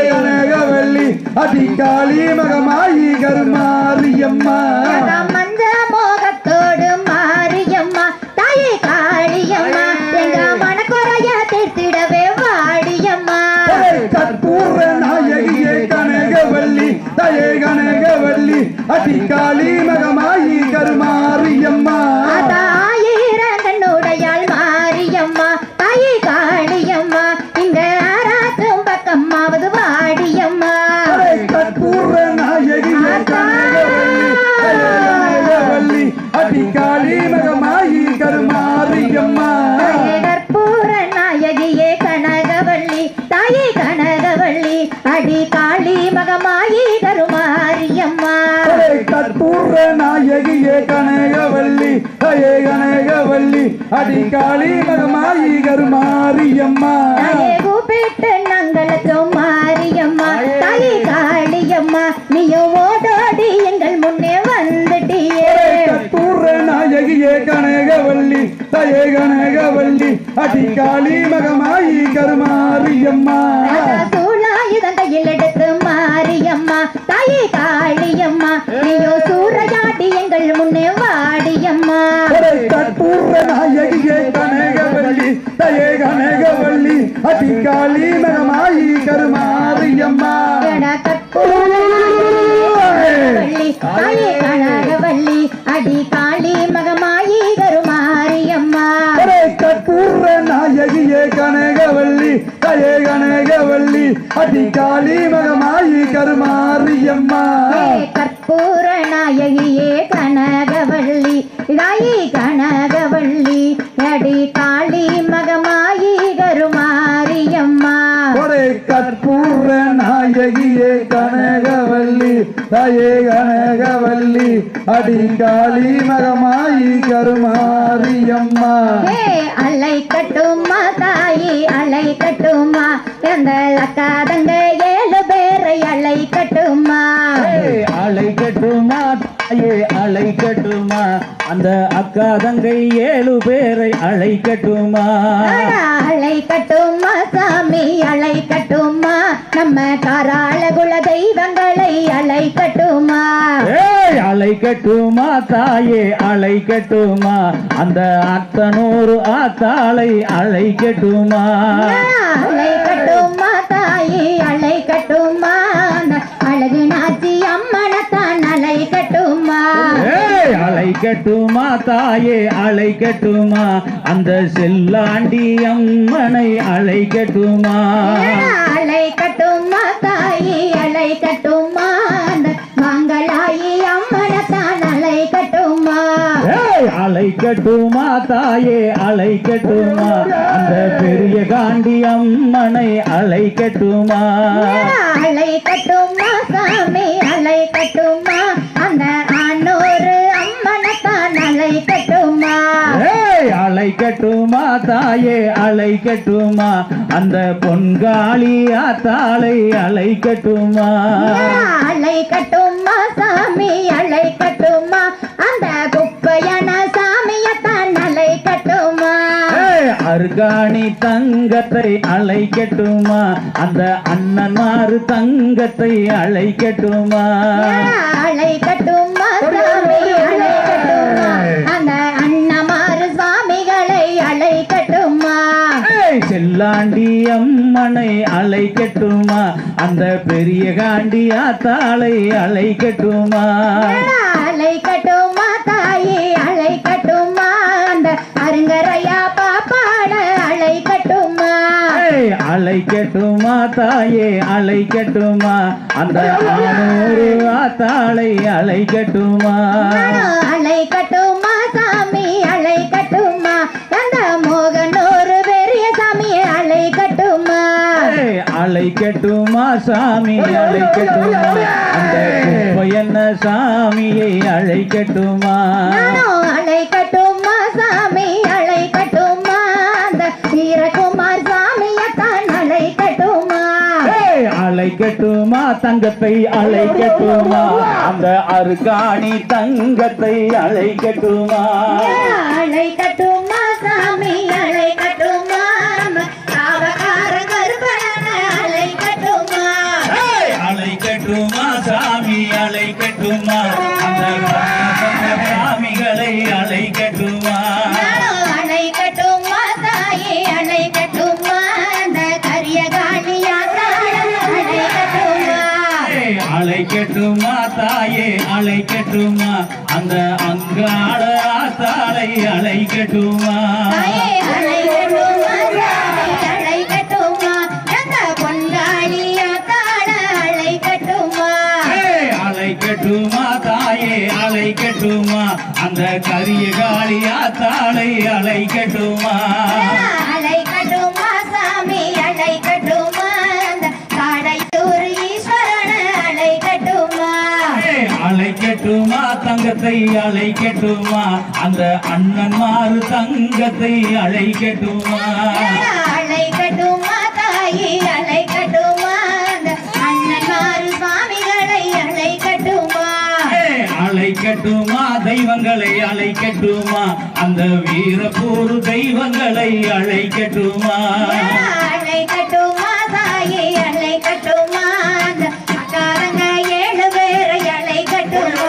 கனகவல்லி அடி காளிமகமாயி கருமாரியம்மா மஞ்ச மோகத்தோடு மாரியம்மா தாயே காளியம்மா எங்க மனக்குறைய தீர்த்திடவே வாடியம்மா கற்பூர நாயகியே கனகவல்லி தயே கனகவல்லி அடி காளிமகமாயி கருமாரியம்மா தாயிரங்கண்ணுடையாள் மாரியம்மா தாயே காளியம்மா இங்க ஆராத்தும் பக்கம்மாவது வாடியம்மா கற்பூர நாயகியே கனகவல்லி அடி காளிமகமாயி கருமாரியம்மா கற்பூர நாயகியே கனகவல்லி தாயே கனகவல்லி அடி காளி மகமாயி கருமாரியம்மா கற்பூர நாயகியே கனகவல்லி தயே கனகவல்லி அடி காளிமகமாயி கருமாரியம்மா கூப்பிட்டு நாங்களுக்கும் மாரியம்மா தாயே காளியம்மா நீயும் ஓடோடி எங்கள் முன்னே வந்துட்டியே கற்பூர நாயகியே கனகவல்லி தயே கனகவல்லி அடி காளிமகமாயி கருமாரியம்மா சூழாயுதங்கையில் எடுத்து மாரியம்மா தாயே காளியம்மா நீயும் சூறையாடி எங்கள் முன்னே வாடியம்மா கற்பூர நாயகியே கனகவல்லி தயே கனகவல்லி அடி காளிமகமாயி கருமாரியம்மா தாயே கனகவல்லி அடி காளி மகமாயி கருமாரியம்மா கற்பூர நாயகியே கனகவல்லி தயே கனகவல்லி அடி காளிமகமாயி கருமாரியம்மா கற்பூர நாயகியே கனகவல்லி தாயே கனகவல்லி அடி காளி மகமாயி கருமாரியம்மா கற்பூர நாயகியே கனகவல்லி தயே கனகவல்லி அடி காளிமகமாயி கருமாரியம்மா அலை கட்டுமா தாயே அலை கட்டுமா எந்த அக்காதங்க 7 பேரை அலை கட்டுமா அலை கட்டுமா தாயே அலை கட்டுமா அந்த அக்கா தங்கை 7 பேரை அழைக்கட்டுமா அழைக்கட்டுமா சாமி அழைக்கட்டுமா நம்ம காராள குல தெய்வங்களை அழைக்கட்டுமா அழைக்கட்டுமா தாயே அழைக்கட்டுமா அந்த அத்தனூறு ஆத்தாளை அழைக்கட்டுமா அழைக்கட்டுமா தாயே அழைக்கட்டுமா அழகு நாச்சி அம்மனத்தான் அழைக்கட்டுமா அழைக்கட்டுமா தாயே அழைக்கட்டுமா அந்த செல்லாண்டி அம்மனை அழைக்கட்டுமா அழைக்கட்டுமா தாயே அழைக்கட்டுமா அந்த மங்களாயி அம்மனத்தான் அழைக்கட்டுமா அழைக்கட்டுமா தாயே அழைக்கட்டுமா அந்த பெரிய காண்டி அம்மனை அழைக்கட்டுமா அழைக்கட்டுமா சாமி அழைக்கட்டுமா அந்த ஆனோரு அம்மனத்தான் அழைக்கட்டுமா அழைக்கட்டுமா தாயே அழைக்கட்டுமா அந்த பொன்காளி ஆத்தாளை அழைக்கட்டுமா அழைக்கட்டுமா சாமி அழைக்கட்டுமா அந்த குப்பையான சாமியத்தான் அழைக்கட்டுமா அர்காணி தங்கத்தை அழைக்கட்டுமா அந்த அண்ணன்மாறு தங்கத்தை அழைக்கட்டுமா அழைக்கட்டுமா சாமி அழைக்கட்டுமா அந்த அண்ணமாறு சுவாமிகளை அழைக்கட்டுமா செல்லாண்டி அம்மனை அழைக்கட்டுமா அந்த பெரிய காண்டி ஆத்தாளை அழைக்கட்டுமா அழைக்கட்டுமா தாயே அழைக்கட்டுமா அந்த அருங்கரையா பாப்பாட அழைக்கட்டுமா அழைக்கட்டுமா தாயே அழைக்கட்டுமா அந்த ஆனூறு ஆத்தாளை அழைக்கட்டுமா அழைக்கட்டுமா சாமி அழைக்கட்டுமா அந்த மோகனூர் பெரிய சாமியை அழைக்கட்டுமா அழைக்கட்டுமா சாமி அழைக்கட்டுமா அந்த குப்பையன்ன சாமியை அழைக்கட்டுமா அழைக்கட்டுமா சாமி அழைக்கட்டுமா அந்த வீரகுமார் சாமியத்தான் அழைக்கட்டுமா அழைக்கட்டுமா தங்கத்தை அழைக்கட்டுமா அந்த அருகாணி தங்கத்தை அழைக்கட்டுமா அழைக்கட்டுமா சாமி அழைக்கட்டுமா காவக்கார கருப்பன அழைக்கட்டுமா அழைக்கட்டுமா சாமி அழைக்கட்டுமா அந்த சாமிகளை அழைக்கட்டுமா அழைக்கட்டுமா தாயே அழைக்கட்டுமா அந்த கரியகாணியாத்தாள அழைக்கட்டுமா அழைக்கட்டுமா தாயே அழைக்கட்டுமா அந்த அங்காள ஆத்தாளை அழைக்கட்டுமா அழைக்கட்டுமா சாமி அழைக்கட்டுமா அந்த பொன்காளியாத்தாள அழைக்கட்டுமா அழைக்கட்டுமா தாயே அழைக்கட்டுமா அந்த கரிய காளி ஆத்தாளை அழைக்கட்டுமா அழைக்கட்டுமா சாமி அழைக்கட்டுமா அந்த காடையூர் ஈஸ்வரன அழைக்கட்டுமா அழைக்கட்டுமா தங்கத்தை அழைக்கட்டுமா அந்த அண்ணன்மாறு தங்கத்தை அழைக்கட்டுமா அழைக்கட்டுமா தாயே அழைக்கட்டுமா அந்த அண்ணன்மாரு சுவாமிகளை அழைக்கட்டுமா அழைக்கட்டுமா தெய்வங்களை அழைக்கட்டுமா அந்த வீரப்பூர் தெய்வங்களை அழைக்கட்டுமா அழைக்கட்டுமா தாயே அழைக்கட்டுமா அந்த அக்காரங்க 7 பேரை அழைக்கட்டுமா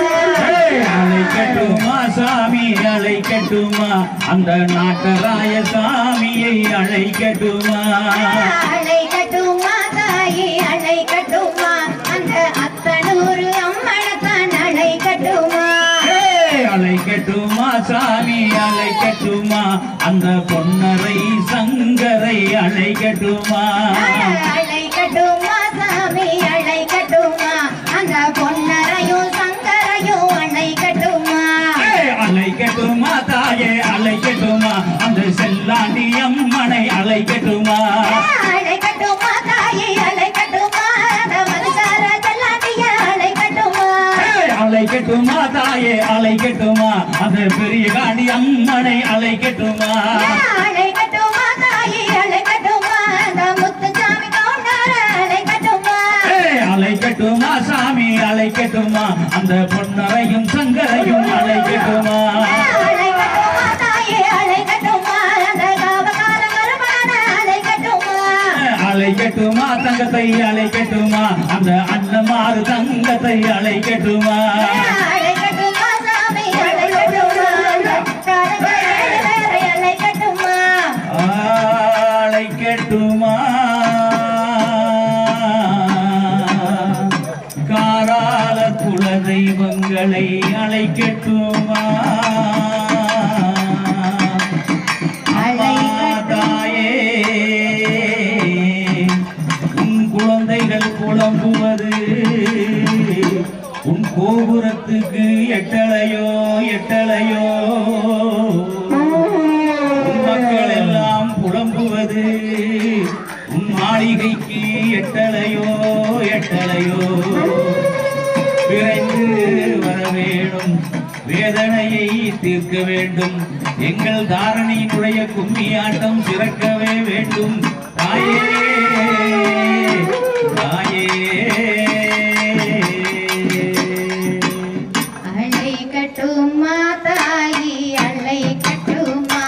அழைக்கட்டுமா சாமி அழைக்கட்டுமா அந்த நாட்டராய சாமியை அழைக்கட்டுமா அழைக்கட்டுமா தாயே அழைக்கட்டுமா அந்த அத்தனூர் அம்மனத்தான் அழைக்கட்டுமா அழைக்கட்டுமா சாமி அழைக்கட்டுமா அந்த பொன்னரை சங்கரை அழைக்கட்டுமா அழைக்கட்டுமா சாமி அழைக்கட்டுமா அந்த பொன்னரையும் சங்கரையும் அழைக்கட்டுமா அழைக்கட்டுமா தாயே அழைக்கட்டுமா அந்த செல்லாண்டி அம்மனை அழைக்கட்டுமா அழைக்கட்டுமா தாயே அழைக்கட்டுமா அந்த மனுஷார செல்லாண்டிய அழைக்கட்டுமா அழைக்கட்டுமா தாயே அழைக்கட்டுமா அந்த பெரிய காண்டி அம்மனை அழைக்கட்டுமா அழைக்கட்டுமா தாயே அழைக்கட்டுமா அந்த முத்துசாமி கவுண்டர அழைக்கட்டுமா அழைக்கட்டுமா சாமி அழைக்கட்டுமா அந்த பொன்னரையும் சங்கரையும் அழைக்கட்டுமா தங்கத்தை அழைக்கட்டுமா அந்த அண்ணமாறு தங்கத்தை அழைக்கட்டுமா அழைக்கட்டுமா சாமி அழைக்கட்டுமா அழைக்கட்டுமா அழைக்கட்டுமா காரால குல தெய்வங்களை அழைக்கட்டுமா தாயே உன் குழந்தைகள் புலம்புவது உன் கோபுரத்துக்கு எட்டலையோ எட்டலையோ உன் மக்கள் எல்லாம் புலம்புவது உன் மாளிகைக்கு எட்டலையோ எட்டலையோ விரைந்து வர வேணும் வேதனையை தீர்க்க வேண்டும் எங்கள் தாரணியினுடைய கும்மியாட்டம் சிறக்கவே வேண்டும் தாயே தாயே அழைக்கட்டுமா தாயி அழைக்கட்டுமா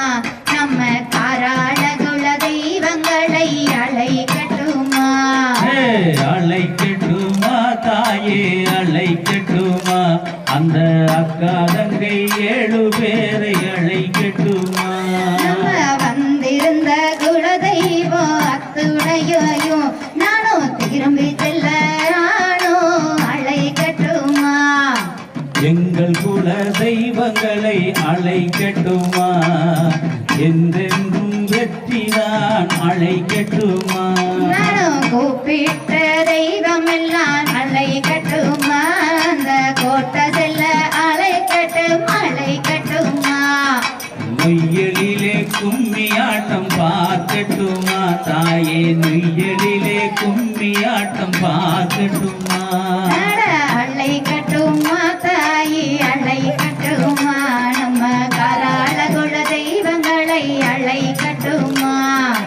நம்ம காராள குல தெய்வங்களை அழைக்கட்டுமா அழைக்கட்டுமா தாயே அழைக்கட்டுமா அந்த அக்கா தங்கை 7 பேரை அழைக்கட்டுமா நம்ம வந்திருந்த குல தெய்வம் அத்துணையும் நானும் திரும்பி செல்ல நானும் அழைக்கட்டுமா எங்கள் குல தெய்வங்களை அழைக்கட்டுமா என்றென்றும் வெற்றிதான் அழைக்கட்டுமா நானும் கூப்பிட்ட தெய்வம் எல்லாம் அழைக்கட்டுமா அந்த கோட்டை செல்ல அழைக்கட்டும் அழைக்கட்டுமா நொய்யலிலே கும்மியாட்டம் பார்க்கட்டுமா தாயே நொய்யலிலே கும்மியாட்டம் பார்க்கட்டுமா அழைக்கட்டுமா தாயி அழைக்கட்டுமா நம்ம கராள குல தெய்வங்களை அழைக்கட்டுமா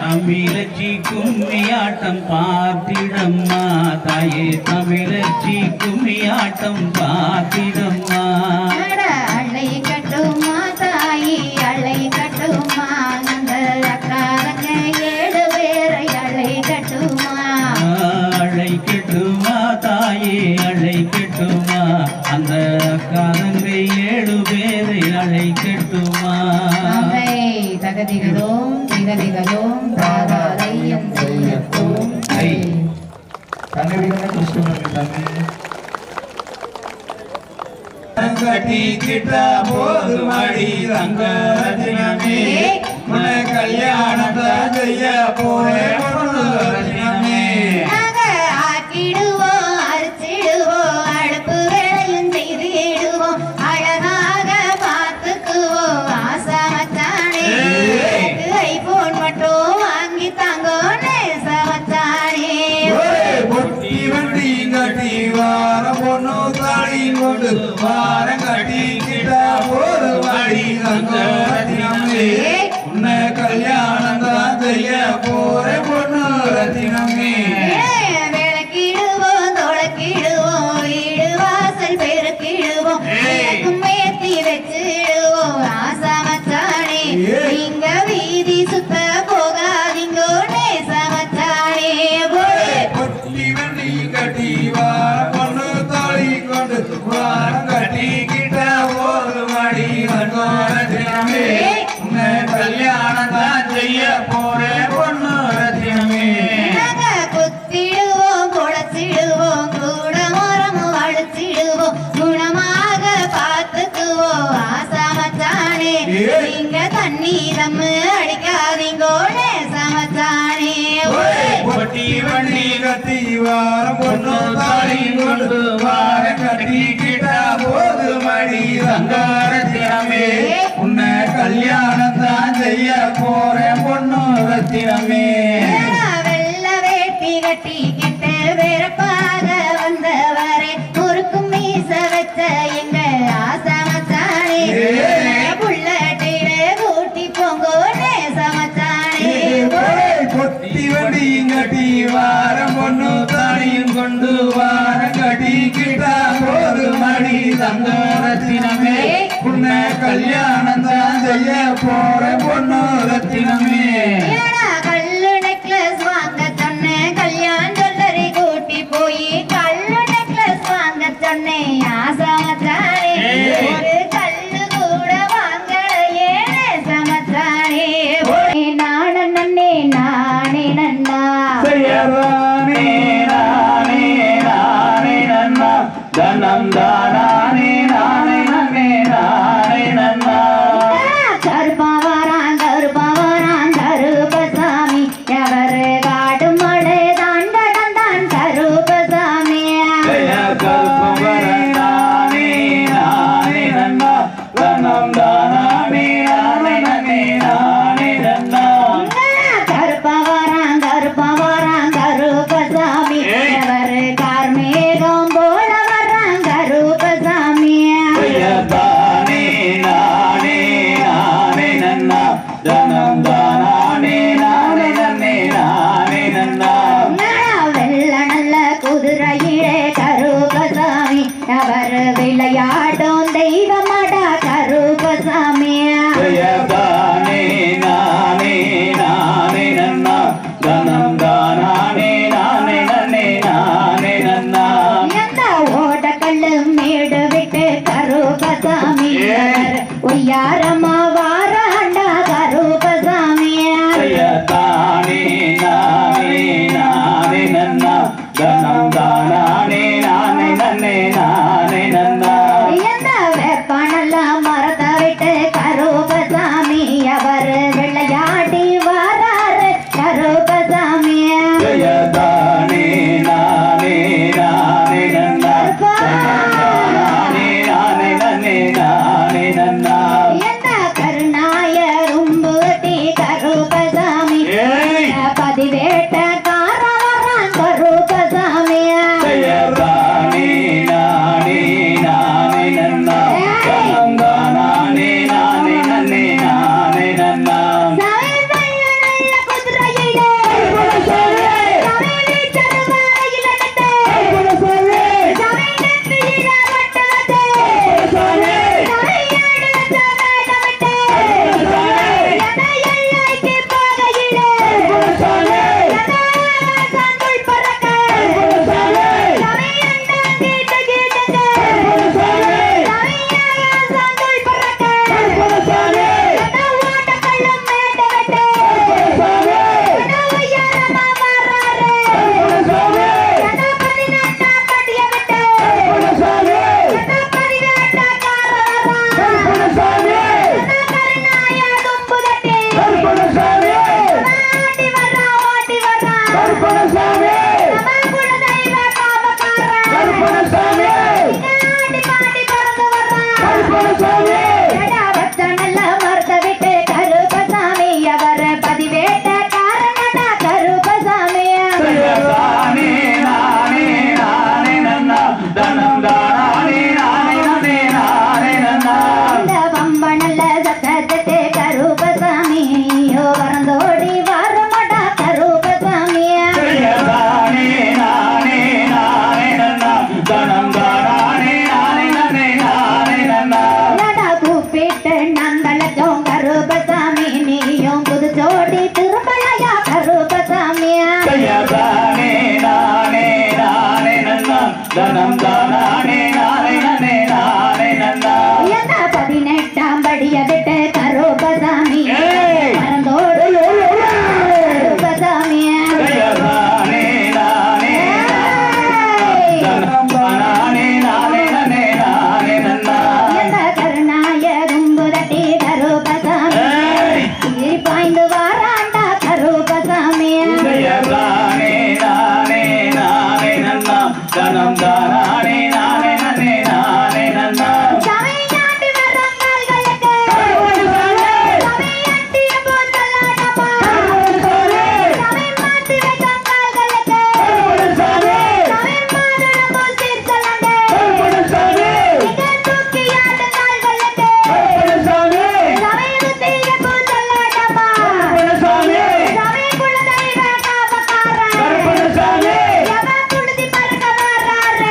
தமிழச்சி கும்மியாட்டம் பார்த்திடம்மா தாயே தமிழச்சி கும்மியாட்டம் பார்த்திடம்மா அழைக்கட்டுமா தாயி அழைக்கட்டுமா அந்த அக்காரங்க 7 பேரை அழைக்கட்டுமா அழைக்கட்டுமா தாயே அழைக்கட்டுமா அந்த அக்காரங்கை 7 பேரை அழைக்கட்டுமா தகதிகளோம் திகதிகளோம் தாராதையும் செய்யத்தோம் கட்டிக்கிட்ட போதுமடி தங்கரத்தினமே உன்னை கல்யாணத்தை செய்ய போறேன் ரத்தினமே ஆக்கிடுவோம் அரிச்சிடுவோம் அடுப்பு வேலையும் செய்திடுவோம் அழகாக பார்த்துக்குவோம் ஆசா மச்சானே ஐபோன் மட்டும் வாங்கி தாங்கோன்னு சமச்சானே பொட்டி வண்டி கட்டி வார பொண்ணு தாடி கொண்டு வாரம் கட்டிக்கிட்ட போதுமடி தங்கரத்தினமே உன்னை கல்யாணம் தான் செய்ய போறேன் பொண்ணு ரத்தினமே விளக்கிடுவோம் தொலைக்கிடுவோம் வீடு வாசல் பெருக்கிடுவோம் மேத்தி வச்சிடுவோம் ஆசா மச்சானே நீங்க வீதி சுத்த போகாதீங்கோன்னு சமச்சானே பொட்டி வண்டி கட்டி வார பொண்ணு தாடி கொண்டு வாரம் கட்டிக்கிட்ட போதுமடி தங்கரத்தினமே உன்னை கல்யாணம் தான் செய்ய போறேன் பொண்ணு ரத்தினமே குத்திடுவோம் குடச்சிடுவோம் கூட மரமும் அழைச்சிடுவோம் குணமாக பார்த்துக்குவோம் ஆசா மச்சானே நீங்க தண்ணி தம்மு அடிக்காதீங்கோன்னு சமச்சானே பொட்டி வண்டி கட்டி வாரம் பொண்ணு தாடி கொண்டு வாரம் கட்டிக்கிட்ட போதுமடி தங்கரத்தினமே உன்னை கல்யாணம் தான் செய்ய போறேன் பொண்ணு ரத்தினமே வெள்ள வேட்டி கட்டிக்கிட்டு வெறுப்பாக வந்தவரே முறுக்கும் மீச வச்ச எங்க ஆசா மச்சானே புள்ளட்டில கூட்டி போங்கோன்னு சமச்சானே பொட்டி வண்டி கட்டி வாரம் பொண்ணு தாடியும் கொண்டு வாரம் கட்டிக்கிட்ட போதுமடி தங்கரத்தினமே உன்னை கல்யாணம் தான் செய்ய போறேன் பொண்ணு ரத்தினமே கல்லு நெக்லஸ் வாங்க சொன்ன கல்யாணம் சொல்ல ஒய்யாரமா வாராண்டா கருப்பசாமியா தானே நானே நானே நன்னா தனம் தானே நானே நன்னே நானே நன்னா எந்த வேப்பனெல்லாம் மரத்தை விட்டு கருப்பசாமி அவர் விளையாடி வாராரு கருப்பசாமியா தானே நானே நானே நன்னா நானே நானே நன்னே நானே நன்னா எந்த கருணாயரும் பூட்டி கருப்பசாமி பதிவேட்டக்கார வரான் கருப்பசாமியா தானே நானே நானே நன்னா தனம் தானே நானே நன்னே நானே நன்னா தனம் தானே நானே நன்னே நானே நன்னா 18ஆம் படிய விட்டு கருப்பசாமி பரந்தோடு கருப்பசாமியா தானே நானே தனம் தானே நானே நன்னே நானே நன்னா எந்த கருணாயரும் புரட்டி கருப்பசாமி பாய்ந்து வாராண்டா கருப்பசாமியா தானே நானே நானே நன்னா தனம் தானே நானே நன்னே நானே நன்னா சமையாட்டி வரங்கால்களுக்கு சமையாட்டிய போத்தலாடமா சமை மாத்தி வைக்கால்களுக்கு சமை மாதன போசீர் சலண்டே இங்க தூக்கி ஆடு கால்களுக்கு சமை முத்திய போத்தலாடமா சமை குலதெய்வ காபக்காரன் எவ புழுதி பறக்க வர்றாரு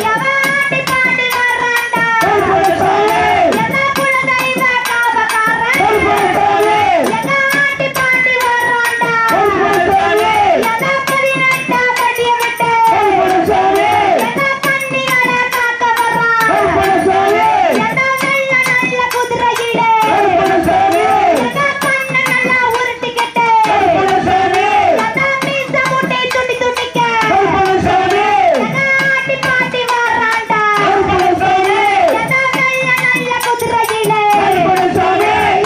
எவ ஆடி பாடி வர்றாண்டா எங்க குலதெய்வ காபக்காரன் எங்க ஆடி பாடி வர்றாண்டா எங்க 18ஆம் படிய விட்டு எங்க கண்ணியர காக்க வர்றான் எங்க வெள்ள நல்ல குதிரையிலே எங்க கண்ணு நல்லா உருட்டிக்கிட்டு எங்க மீச முட்டை துடி துடிக்க எங்க ஆடி பாடி வர்றாண்டா எங்க வெள்ள நல்ல குதிரையிலே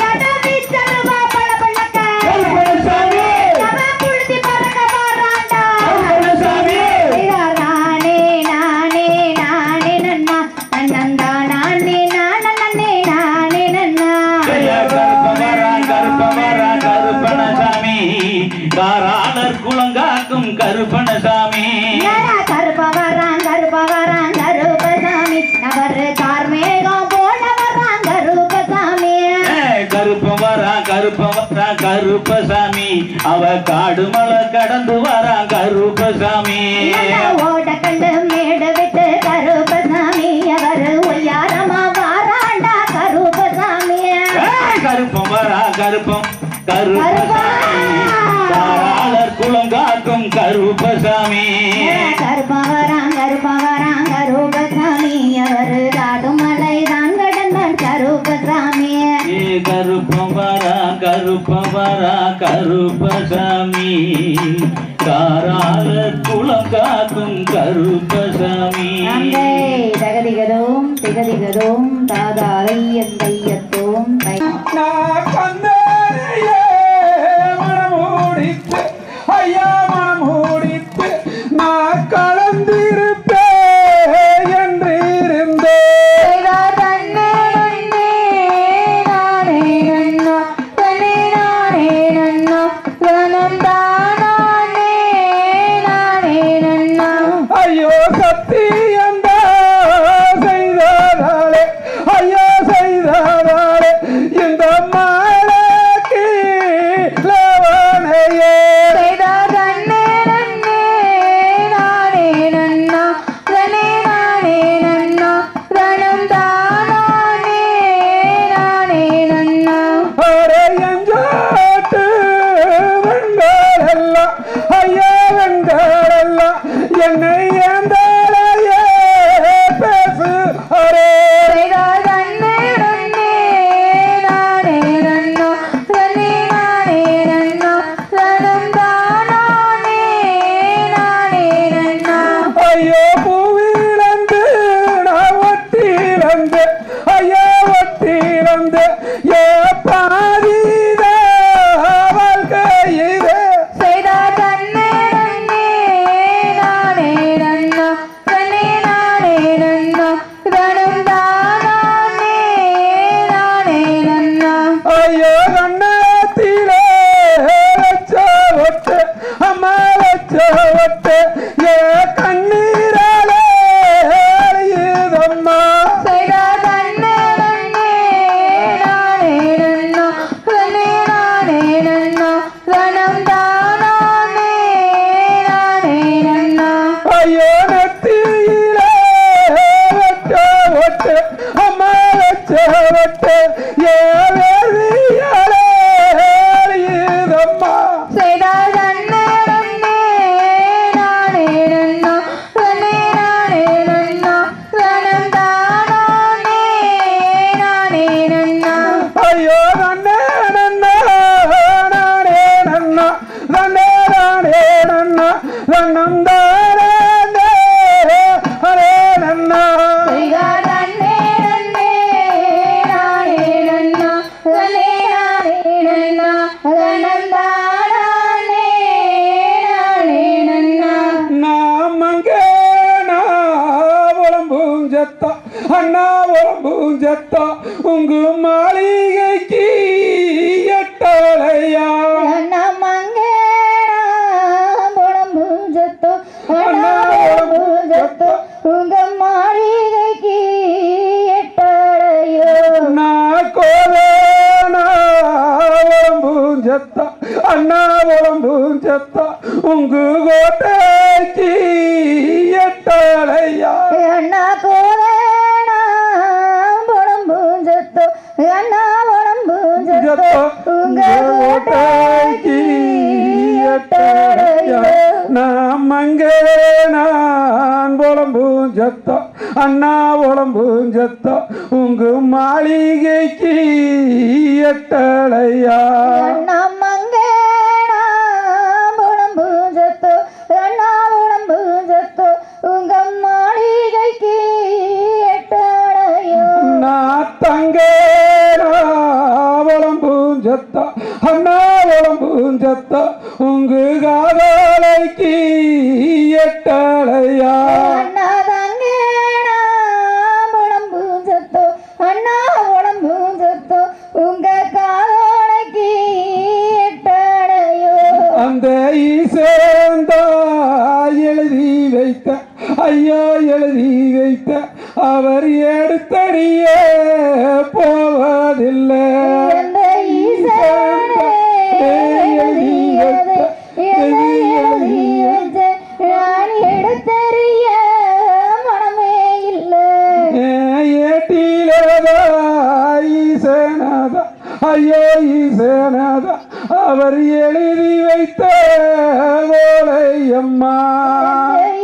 எங்க வீச்சருவா பளபளக்க எவ புழுதி பறக்க வர்றாண்டா நானே நானே நானே நன்னா நன்னந்தா நானே நானே நானே நன்னா கருப்பணசாமி காராளர் குளங்காக்கும் கருப்பணசாமி கருப்பவரான் கருப்பசாமி அவர் கார்மேகம் போல வரான் கருப்பசாமி கருப்பசாமி அவ காடு மலை கடந்து வரான் கருப்பசாமி ஓட கண்டு மேடு விட்டு கருப்பசாமி அவர் ஒய்யாரமா வாராண்டா கருப்பசாமி கருப்பம் காராளர் குளங்காக்கும் கருப்பசாமி கருப்பவரான் கருப்பசாமி அவர் காடுமலை தான் கடந்தான் கருப்பசாமி கருப்பவரா கருப்பவரா கருப்பசாமி காரால குளம் காக்கும் கருப்பசாமி தகதிகதோம் திகதிகதோம் தாதாரை எந்தையத்தோம் நான் கந்தனையே மனமூடித்து ஐயா மனமூடித்து நான் கலந்திருப்பேன் என்று இருந்தேன் ஐயோ சத்தியந்தா செய்தாலே ஐயா செய்தாலே இந்த மாலைக்கு லவணையே அரையஞ்சாட்டு வெண்களெல்லாம் ஐயா வெண்களெல்லாம் என்னை ஏந்தாலையே பேசு அரே ஐயோ பூவிலந்து நான் ஒத்திலந்து ஐயா ஒத்திலந்து ஏ பாதித வாழ்க்கையிலே ஐயோ கண்ணத்திலே வச்ச ஒட்டு அம்மா வச்ச ஒட்டு ஏ கண்ணீராலே அழியுதம்மா ஐயோ நெத்தியிலே வச்ச ஒட்டு அம்மா வச்ச ஒட்டு ஏ வேதியாலே அழியுதம்மா ஐயோ நன்னே நன்னா நானே நன்னா நன்னே நானே நன்னா நன்னம் தானே ஹரே நன்னா நாமங்கே உளம்பூஞ்சத்தா அண்ணா உளம்பூஞ்சத்தா உங்கு மாளிகைக்கு எட்டலையா உங்க மாளிகைக்கு எட்டடையோ நான் கோவேனா உளம்பூஞ்சத்தா அண்ணா உளம்பூஞ்சத்தா உங்கு கோட்டைக்கு எட்டலையா அண்ணா கோவேனா புடம்பூஞ்சத்தோ அண்ணா புடம்பூஞ்சத்தோ உங்க கோட்டைக்கு எட்டடையோ நாம் அங்கே நான் உளம்பூஞ்சத்தா அண்ணா உளம்பூஞ்சத்தா உங்கு மாளிகைக்கு எட்டலையா அண்ணா மங்கேனா புடம்பூஞ்சத்தோ அண்ணா புடம்பூஞ்சத்தோ உங்க மாளிகைக்கு எட்டடையோ நான் தங்கேனா உளம்பூஞ்சத்தா அண்ணா உளம்பூஞ்சத்தா உங்கு காதலைக்கு எட்டலையா அண்ணா தங்கேனா புடம்பூஞ்சத்தோ அண்ணா புடம்பூஞ்சத்தோ உங்க காதலைக்கு எட்டடையோ அந்த ஈசேந்தா எழுதி வைத்த ஐயா எழுதி வைத்த அவர் எடுத்தறிய போவதில்லை எந்த ஈசனே எழுதியது என்னை எழுதி வச்ச நான் எடுத்தறிய மனமே இல்லை ஏட்டிலேதா ஈசனாதா ஐயோ ஈசனாதா அவர் எழுதி வைத்த ஓலையம்மா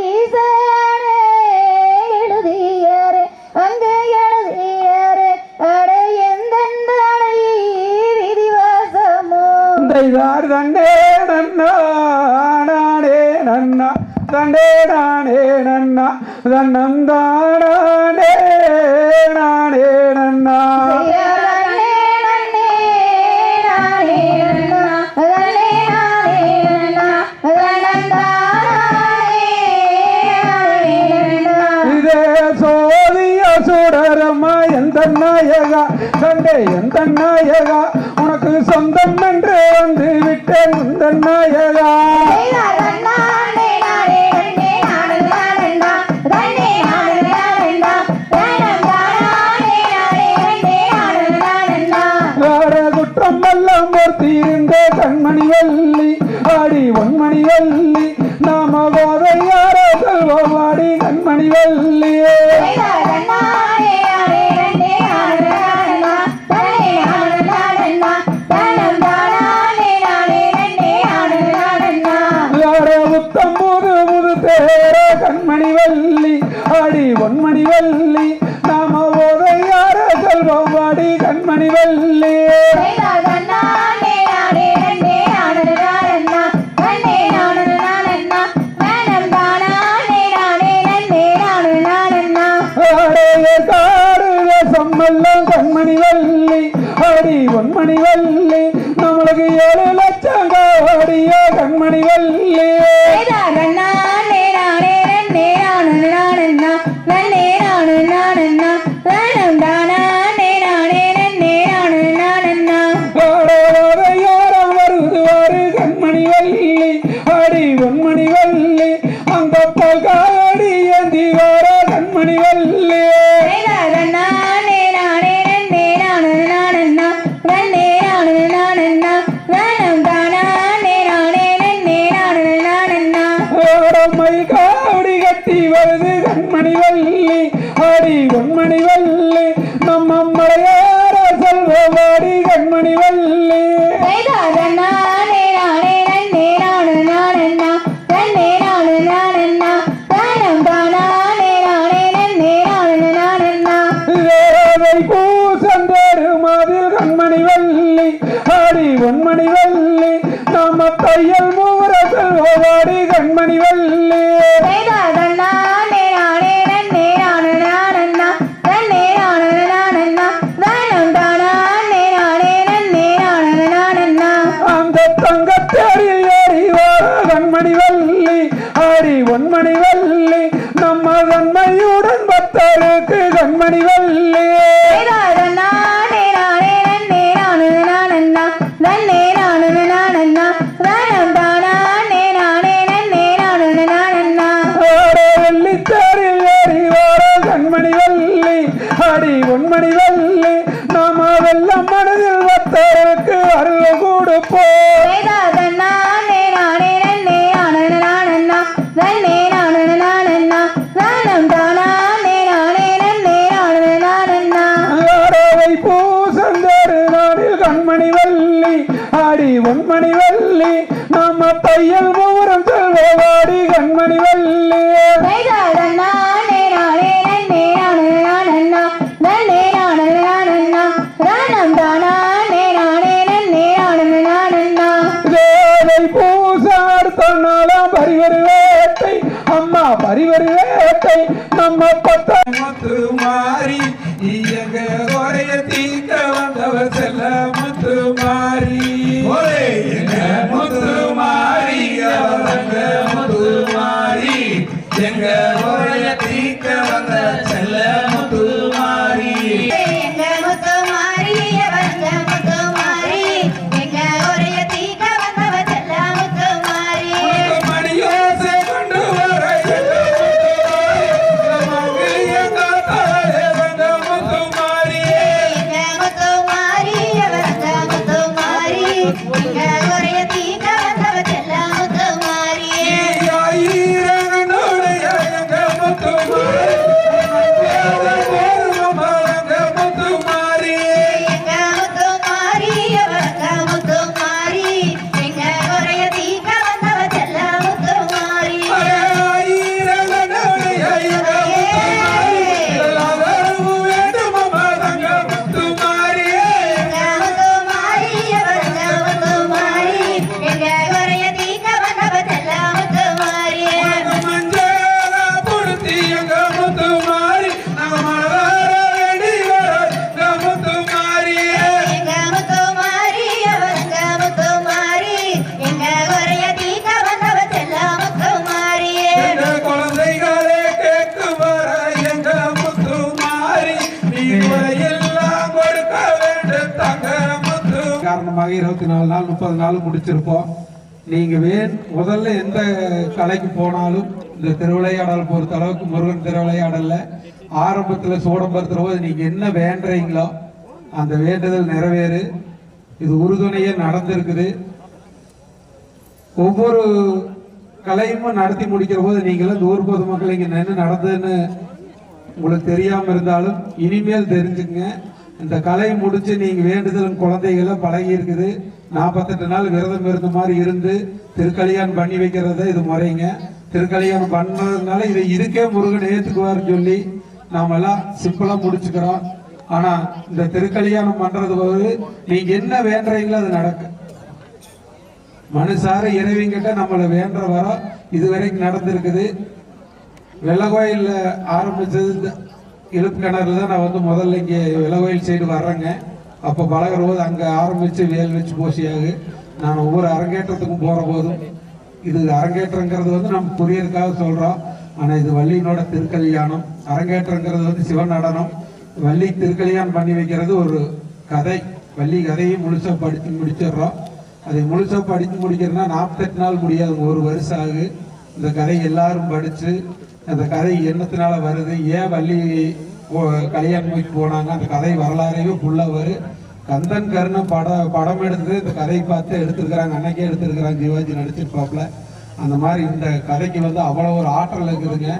ஈசனே எழுதியாரே அங்கே எழுதியாரே அட எந்த தந்தைதார் தண்டே நன்னா நானே நன்னா தண்டே நானே நன்னா தன்னந்தானே நானே நன்னா இதே சோதிய சுடரம்மா எந்த நாயகா கண்டே எந்த நாயகா உனக்கு சொந்தம் என்று வந்து விட்டேன் இந்த நாயகா குற்றம் எல்லாம் பொறுத்திருந்த கண்மணி வள்ளி ஆடி ஒன்மணி வள்ளி நாம போதை யாரோ செல்வோம் ஆடி கண்மணி வள்ளியே உத்தம் புது புது தேர கண்மணி வள்ளி ஆடி ஒன்மணி வள்ளி நாம போதை யாரோ செல்வோம் ஆடி கண்மணி வள்ளி சம்மெல்லாம் கண்மணி வள்ளி ஆடி ஒன்மணி வள்ளி நம்மளுக்கு 7 லட்சம் ஆடிய கண்மணி வள்ளி வருவாரு கண்மணி வள்ளி ஆடி ஒன்மணி வள்ளி அந்த பல்காடி ஏந்தி வார கண்மணி வள்ளி காவடி கட்டி வருது கண்மணி வள்ளி ஆடி ஒன்மணி வள்ளி நம்ம மலையார செல்வாடி கண்மணி வள்ளி பூசந்தேரு மாதில் கண்மணி வள்ளி ஆடி ஒன்மணி வள்ளி நம்ம தையல் மூவர செல்வாடி கண்மணி வள்ளி அந்த தங்கத்தேரில் ஏறி வார கண்மணி வள்ளி ஆடி ஒன்மணி வள்ளி நம்ம தன்மையுடன் பக்தருக்கு கண்மணி வள்ளி வெள்ளித்தேரில் ஏறி வார கண்மணி வள்ளி ஆடி ஒன்மணி வள்ளி நாம வெள்ளம் மனதில் பக்தருக்கு அருள் கொடுப்போம் பூசந்தேரு நாடில் கண்மணி வள்ளி ஆடி ஒன்மணி வள்ளி நாம தையல் மூவரம் செல்வாடி கண்மணி வள்ளி பூசாடுத்தனாலாம் பரிவரு வேட்டை அம்மா பரிவரு வேட்டை நம்ம பத்து மாறி எங்க குறைய தீக்க வந்தவர் செல்ல முத்து மாறி எங்க முத்து மாறி முத்து மாறி எங்க குறைய தீக்க வந்த செல்ல முத்து மாறி Maria, காரணமாக 24 நாள் 30 நாள் முடிச்சிருப்போம். நீங்க முதல்ல எந்த கலைக்கு போனாலும் இந்த திருவிளையாடல் பொறுத்த அளவுக்கு முருகன் திருவிளையாடல்ல ஆரம்பத்தில் சூடம்பருத்துற போது நீங்க என்ன வேண்டுறீங்களோ அந்த வேண்டுதல் நிறைவேறு. இது உறுதுணையே நடந்திருக்குது. ஒவ்வொரு கலையும் நடத்தி முடிக்கிற போது நீங்களும் இந்த ஊர் பொதுமக்கள் இங்க என்ன நடந்ததுன்னு உங்களுக்கு தெரியாம இருந்தாலும் இனிமேல் தெரிஞ்சுங்க. இந்த கலை முடிச்சு நீங்க வேண்டுதல் குழந்தைகளை பழகி இருக்குது. 48 நாள் விரதம் இருந்த மாதிரி இருந்து திருக்கல்யாணம் பண்ணி வைக்கிறத இது முறைங்க. திருக்கல்யாணம் பண்ணதுனால இதுக்கே முருகன் ஏத்துக்குவார்னு சொல்லி நாம எல்லாம் சிம்பிளா முடிச்சுக்கிறோம். ஆனா இந்த திருக்கல்யாணம் பண்றது போது நீங்க என்ன வேண்டுறீங்களோ அது நடக்கும். மனுஷார இறைவங்கிட்ட நம்மளை வேண்ட வரோம். இதுவரைக்கும் நடந்திருக்குது. வெள்ளகோயில்ல ஆரம்பிச்சது இழுப்பு கிணறுல தான் நான் முதல்ல இங்கே வெள்ளகோயில் சைடு வர்றேங்க. அப்போ பழகிற போது அங்கே ஆரம்பித்து வேல் வச்சு போசியாகு நான் ஒவ்வொரு அரங்கேற்றத்துக்கும் போகிற போதும் இது அரங்கேற்றங்கிறது நம்ம புரியறதுக்காக சொல்கிறோம். ஆனால் இது வள்ளியினோட திருக்கல்யாணம். அரங்கேற்றங்கிறது சிவன் நடனம். வள்ளி திருக்கல்யாணம் பண்ணி வைக்கிறது ஒரு கதை. வள்ளி கதையை முழுசாக படித்து முடிச்சிடுறோம். அதை முழுசாக படித்து முடிக்கிறதுனா 48 நாள் முடியாது, ஒரு வருஷம் ஆகு. இந்த கதை எல்லாரும் படித்து அந்த கதை என்னத்தினால வருது, ஏன் வள்ளி கல்யாணம் போனாங்க, அந்த கதை வரலாறையே ஃபுல்லாக வரும். கந்தன் கருணை படம் எடுத்து இந்த கதையை பார்த்து எடுத்துருக்கிறாங்க. அன்னைக்கே எடுத்துருக்கிறாங்க, ஜிவாஜி நடிச்சிருப்பாப்புல. அந்த மாதிரி இந்த கதைக்கு அவ்வளோ ஒரு ஆற்றல் இருக்குதுங்க.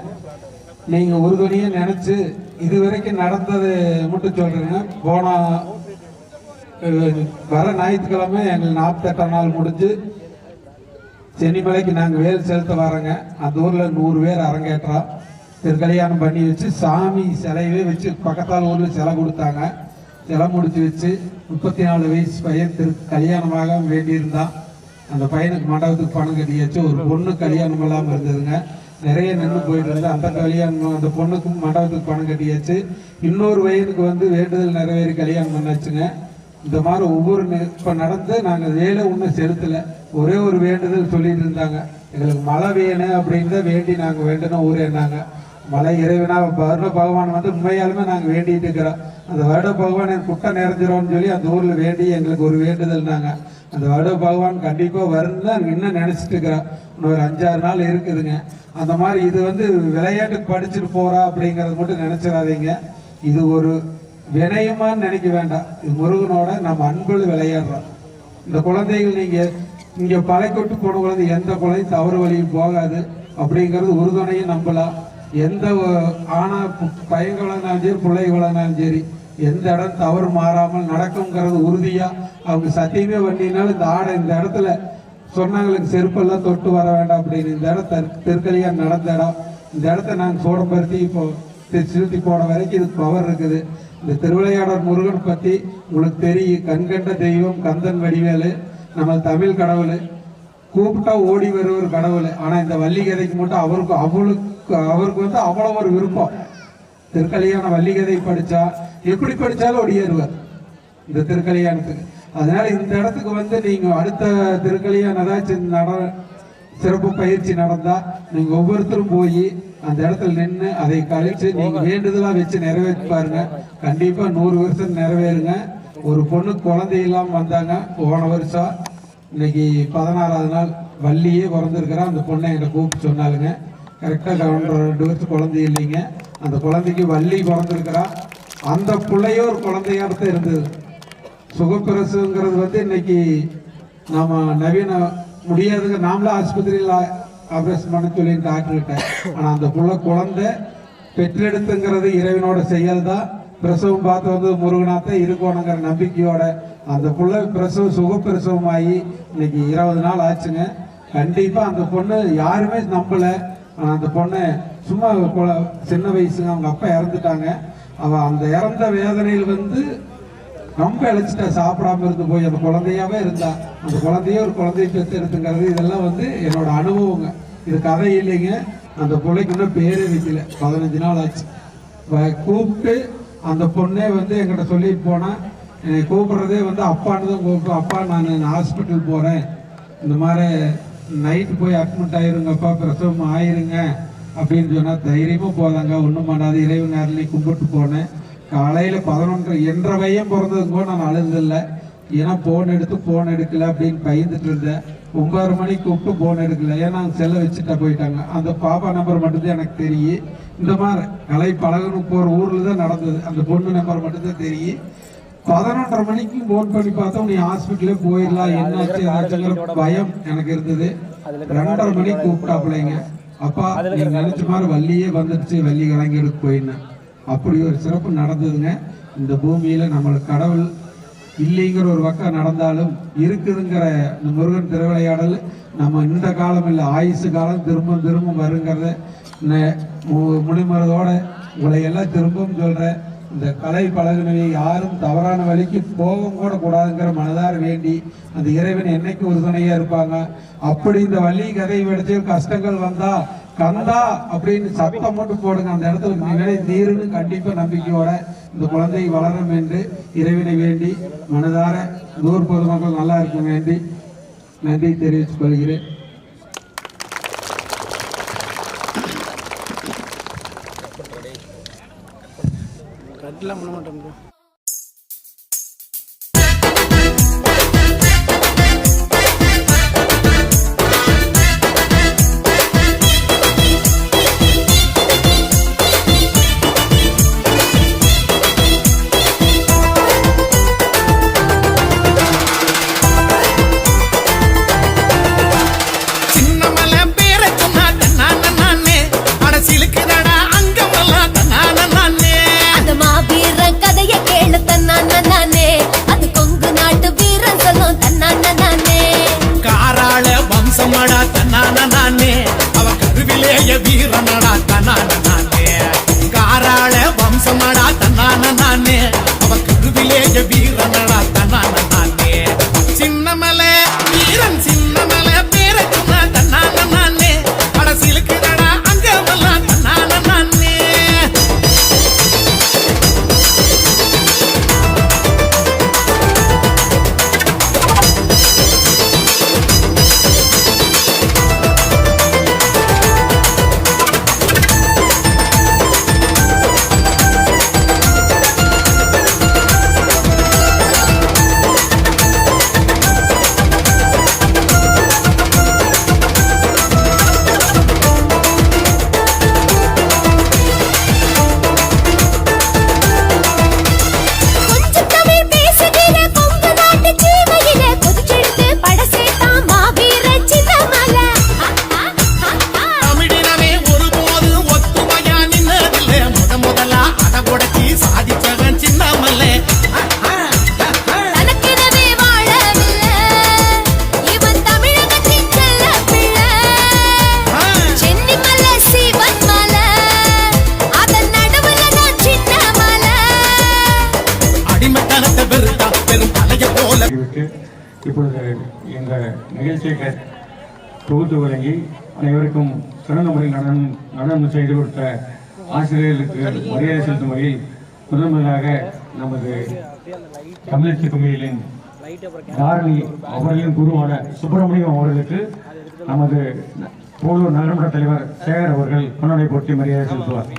நீங்கள் உறுதுணையை நினச்சி இது வரைக்கும் நடந்தது மட்டும் சொல்கிறேங்க. வர ஞாயிற்றுக்கிழமை எங்களுக்கு 48 நாள் முடிஞ்சு சென்னிமலைக்கு நாங்கள் வேல் செலுத்த வரோங்க. அந்த ஊரில் 100 பேர் அரங்கேற்றோம். திருக்கல்யாணம் பண்ணி வச்சு சாமி சிலையவே வச்சு பக்கத்தால் ஊரில் சிலை கொடுத்தாங்க. சிலை முடிச்சு வச்சு 34 வயசு பையன் கல்யாணமாக வேண்டியிருந்தான். அந்த பையனுக்கு மண்டபத்துக்கு பணம் கட்டியாச்சு. ஒரு பொண்ணு கல்யாணம் இல்லாமல் இருந்ததுங்க. நிறைய நின்று போயிட்டு இருந்தது. அந்த கல்யாணம் அந்த பொண்ணுக்கும் மண்டபத்துக்கு பணம் கட்டியாச்சு. இன்னொரு பையனுக்கு வேண்டுதல் நிறைவேறி கல்யாணம் பண்ணாச்சுங்க. இந்த மாதிரி ஒவ்வொரு இப்போ நடந்து நாங்கள் வேலை ஒன்றும் செலுத்தலை. ஒரே ஒரு வேண்டுதல் சொல்லிட்டு இருந்தாங்க, எங்களுக்கு மழை வேணும் அப்படின்னு தான் வேண்டி நாங்கள் வேண்டணும் ஊரேனாங்க. மழை இறைவனா வருட பகவான் உண்மையாலுமே நாங்கள் வேண்டிட்டு இருக்கிறோம். அந்த வருட பகவான் எனக்கு குட்டை நிறைஞ்சிரோம்னு சொல்லி அந்த ஊரில் வேண்டி எங்களுக்கு ஒரு வேண்டுதல்னாங்க. அந்த வருட பகவான் கண்டிப்பாக வரும்னு நாங்கள் இன்னும் நினச்சிட்டு இருக்கிறோம். இன்னும் ஒரு 5-6 நாள் இருக்குதுங்க. அந்த மாதிரி இது விளையாட்டுக்கு படிச்சுட்டு போகிறா அப்படிங்கிறது மட்டும் நினச்சிடாதீங்க. இது ஒரு வினயமான்னு நினைக்க வேண்டாம். இது முருகனோட நம்ம அன்புல விளையாடுறோம். இந்த குழந்தைகள் நீங்கள் இங்கே பழைக்கொட்டு போன குழந்தை எந்த குழந்தையும் தவறு வழியும் போகாது அப்படிங்கிறது உறுதுணையும் நம்பலாம். எந்த பையன் வளர்ந்தாலும் சரி பிள்ளைங்க வளர்ந்தாலும் சரி எந்த இடம் தவறு மாறாமல் நடக்குங்கிறது உறுதியாக அவங்க சத்தியமே பண்ணினாலும் இந்த ஆடை இந்த இடத்துல சொன்னாங்களுக்கு செருப்பெல்லாம் தொட்டு வர வேண்டாம் அப்படின்னு இந்த இடம் திருக்கல்யாணம் நடந்த இடம். இந்த இடத்த நாங்கள் சோடம்பருத்தி இப்போ சிறுத்தி போன வரைக்கும் இதுக்கு பவர் இருக்குது. இந்த திருவிளையாடல் முருகன் பற்றி உங்களுக்கு தெரியும். கண்கண்ட தெய்வம் கந்தன் வடிவேலு, நம்ம தமிழ் கடவுள், கூப்பிட்டா ஓடி வருவர் கடவுள். ஆனால் இந்த வள்ளி கதைக்கு மட்டும் அவருக்கு அவ்வளோ ஒரு விருப்பம். திருக்கல்யாணம் வள்ளி கதை படித்தா எப்படி படித்தாலும் ஓடியேறுவார் இந்த திருக்கல்யாணத்துக்கு. அதனால இந்த இடத்துக்கு நீங்கள் அடுத்த திருக்கல்யாணம் ஏதாச்சும் சிறப்பு பயிற்சி நடந்தால் நீங்கள் ஒவ்வொருத்தரும் போய் அந்த இடத்துல நின்று அதை கழிச்சு நீங்கள் வேண்டுதலாக வச்சு நிறைவேற்றி பாருங்க. கண்டிப்பாக 100 வருஷம் நிறைவேறுங்க. ஒரு பொண்ணு குழந்தை இல்லாமல் வந்தாங்க போன வருஷம். இன்னைக்கு 16ஆவது நாள் வள்ளியே பிறந்திருக்கிறா. அந்த பொண்ணை என்கிட்ட கூப்பிட்டு சொன்னாலுங்க. கரெக்டாக 2 வருஷம் குழந்தை இல்லைங்க. அந்த குழந்தைக்கு வள்ளி பிறந்திருக்கிறா. அந்த பிள்ளையோ ஒரு குழந்தையார்த்த இருந்தது. சுகப்பிரசுங்கிறது இன்னைக்கு நம்ம நவீன முடியாதுங்க. நாமளும் ஆஸ்பத்திரியில் ஆப்ரேஷன் பண்ண சொல்லி டாக்டர்கிட்ட. ஆனால் அந்த குழந்தை பெற்றெடுத்துங்கிறது இறைவனோட செயல் தான். பிரசவம் பார்த்து முருகனாத்த இருக்கணுங்கிற நம்பிக்கையோட அந்த பிரசவம் சுகப்பிரசவம் ஆகி இன்னைக்கு 20 நாள் ஆச்சுங்க. கண்டிப்பாக அந்த பொண்ணு யாருமே நம்பலை. ஆனால் அந்த பொண்ணை சும்மா சின்ன வயசுங்க அவங்க அப்பா இறந்துட்டாங்க. அவள் அந்த இறந்த வேதனையில் ரொம்ப இழைச்சிட்டா. சாப்பிடாம இருந்து போய் அந்த குழந்தையாவே இருந்தா. அந்த குழந்தைய ஒரு குழந்தைய பெற்று எடுத்துங்கிறது இதெல்லாம் என்னோட அனுபவங்க. இது கதை இல்லைங்க. அந்த பிள்ளைக்கு இன்னும் பேரே வைக்கல. 15 நாள் ஆச்சு. கூப்பிட்டு அந்த பொண்ணே என்கிட்ட சொல்லிட்டு போனா, என்னை கூப்பிடுறதே அப்பான்னு தான் கூப்பிட்டு, அப்பா நான் ஹாஸ்பிட்டல் போறேன், இந்த மாதிரி நைட்டு போய் அட்மிட் ஆயிருங்கப்பா, பிரசவம் ஆயிருங்க அப்படின்னு சொன்னா தைரியமா போதாங்க. ஒன்றும் பண்ணாது. இறைவன் அருளை கும்பிட்டு போனேன். காலையில் 11 என்ற பையன் பிறந்ததுக்கு கூட நான் அழுதில்லை. ஏன்னா போன் எடுக்கல அப்படின்னு பயந்துட்டு இருந்தேன். 9:30 மணிக்கு கூப்பிட்டு போன் எடுக்கல, ஏன்னா செல்ல வச்சுட்டா போயிட்டாங்க. அந்த பாப்பா நம்பர் மட்டும்தான் எனக்கு தெரியும். இந்த மாதிரி கலை பழகணும் போகிற ஊரில் தான் நடந்தது. அந்த பொண்ணு நம்பர் மட்டும்தான் தெரியும். 11:30 மணிக்கு ஃபோன் பண்ணி பார்த்தோம், நீ ஹாஸ்பிட்டலே போயிடலாம், என்னாச்சு ஏதாச்சுங்கிற பயம் எனக்கு இருந்தது. 2:30 மணிக்கு கூப்பிட்டாப்பிள்ளைங்க, அப்பா நீங்க நினைச்ச மாதிரி வள்ளியே வந்துடுச்சு, வள்ளி கலங்கி எடுக்க போயின்னு. அப்படி ஒரு சிறப்பு நடந்ததுங்க. இந்த பூமியில நம்மளுக்கு கடவுள் இல்லைங்கிற ஒரு பக்கம் நடந்தாலும் இருக்குதுங்கிற இந்த முருகன் திருவிளையாடல் நம்ம இந்த காலம் இல்லை, ஆயுசு காலம் திரும்ப வருங்கிறத முனிமரதோட உங்களை எல்லாம் திரும்பவும் சொல்றேன். இந்த கலை பழகினவை யாரும் தவறான வழிக்கு போகவும் கூட கூடாதுங்கிற மனதார வேண்டி அந்த இறைவன் என்னைக்கு உறுதுணையா இருப்பாங்க. அப்படி இந்த வள்ளி கதை வெடிச்சு கஷ்டங்கள் வந்தா கந்தா அப்படின்னு சத்தம் மட்டும் போடுங்க, அந்த இடத்துல நிலை தீருன்னு கண்டிப்பா நம்பிக்கையோட இந்த குழந்தை வளரும் என்று இறைவனை வேண்டி மனதார ஊர் பொதுமக்கள் நல்லா இருக்க வேண்டி நன்றி தெரிவித்துக் கொள்கிறேன். வீரனடா தன்னானே காராள வம்சமடா தன்னானே அவ கருவிலேய வீரனடா தன்னானே சின்னமலை வீரன் சின்னமலை பேர சொன்ன தன்னானே அடசிலுக்குடா அங்கவெல்லாம் தன்னானே இப்பொழுது இந்த நிகழ்ச்சியை தொகுத்து வழங்கி அனைவருக்கும் சிறந்த முறையில் நடனம் செய்து கொடுத்த ஆசிரியர்களுக்கு மரியாதை செலுத்தும் வகையில் முதன்முதலாக நமது தமிழச்சி குமிழியின் தாரணி அவர்களின் குருவான சுப்பிரமணியம் அவர்களுக்கு நமது போலூர் நகரமன்ற தலைவர் சேகர் அவர்கள் பொன்னாடை போட்டி மரியாதை செலுத்துவார்.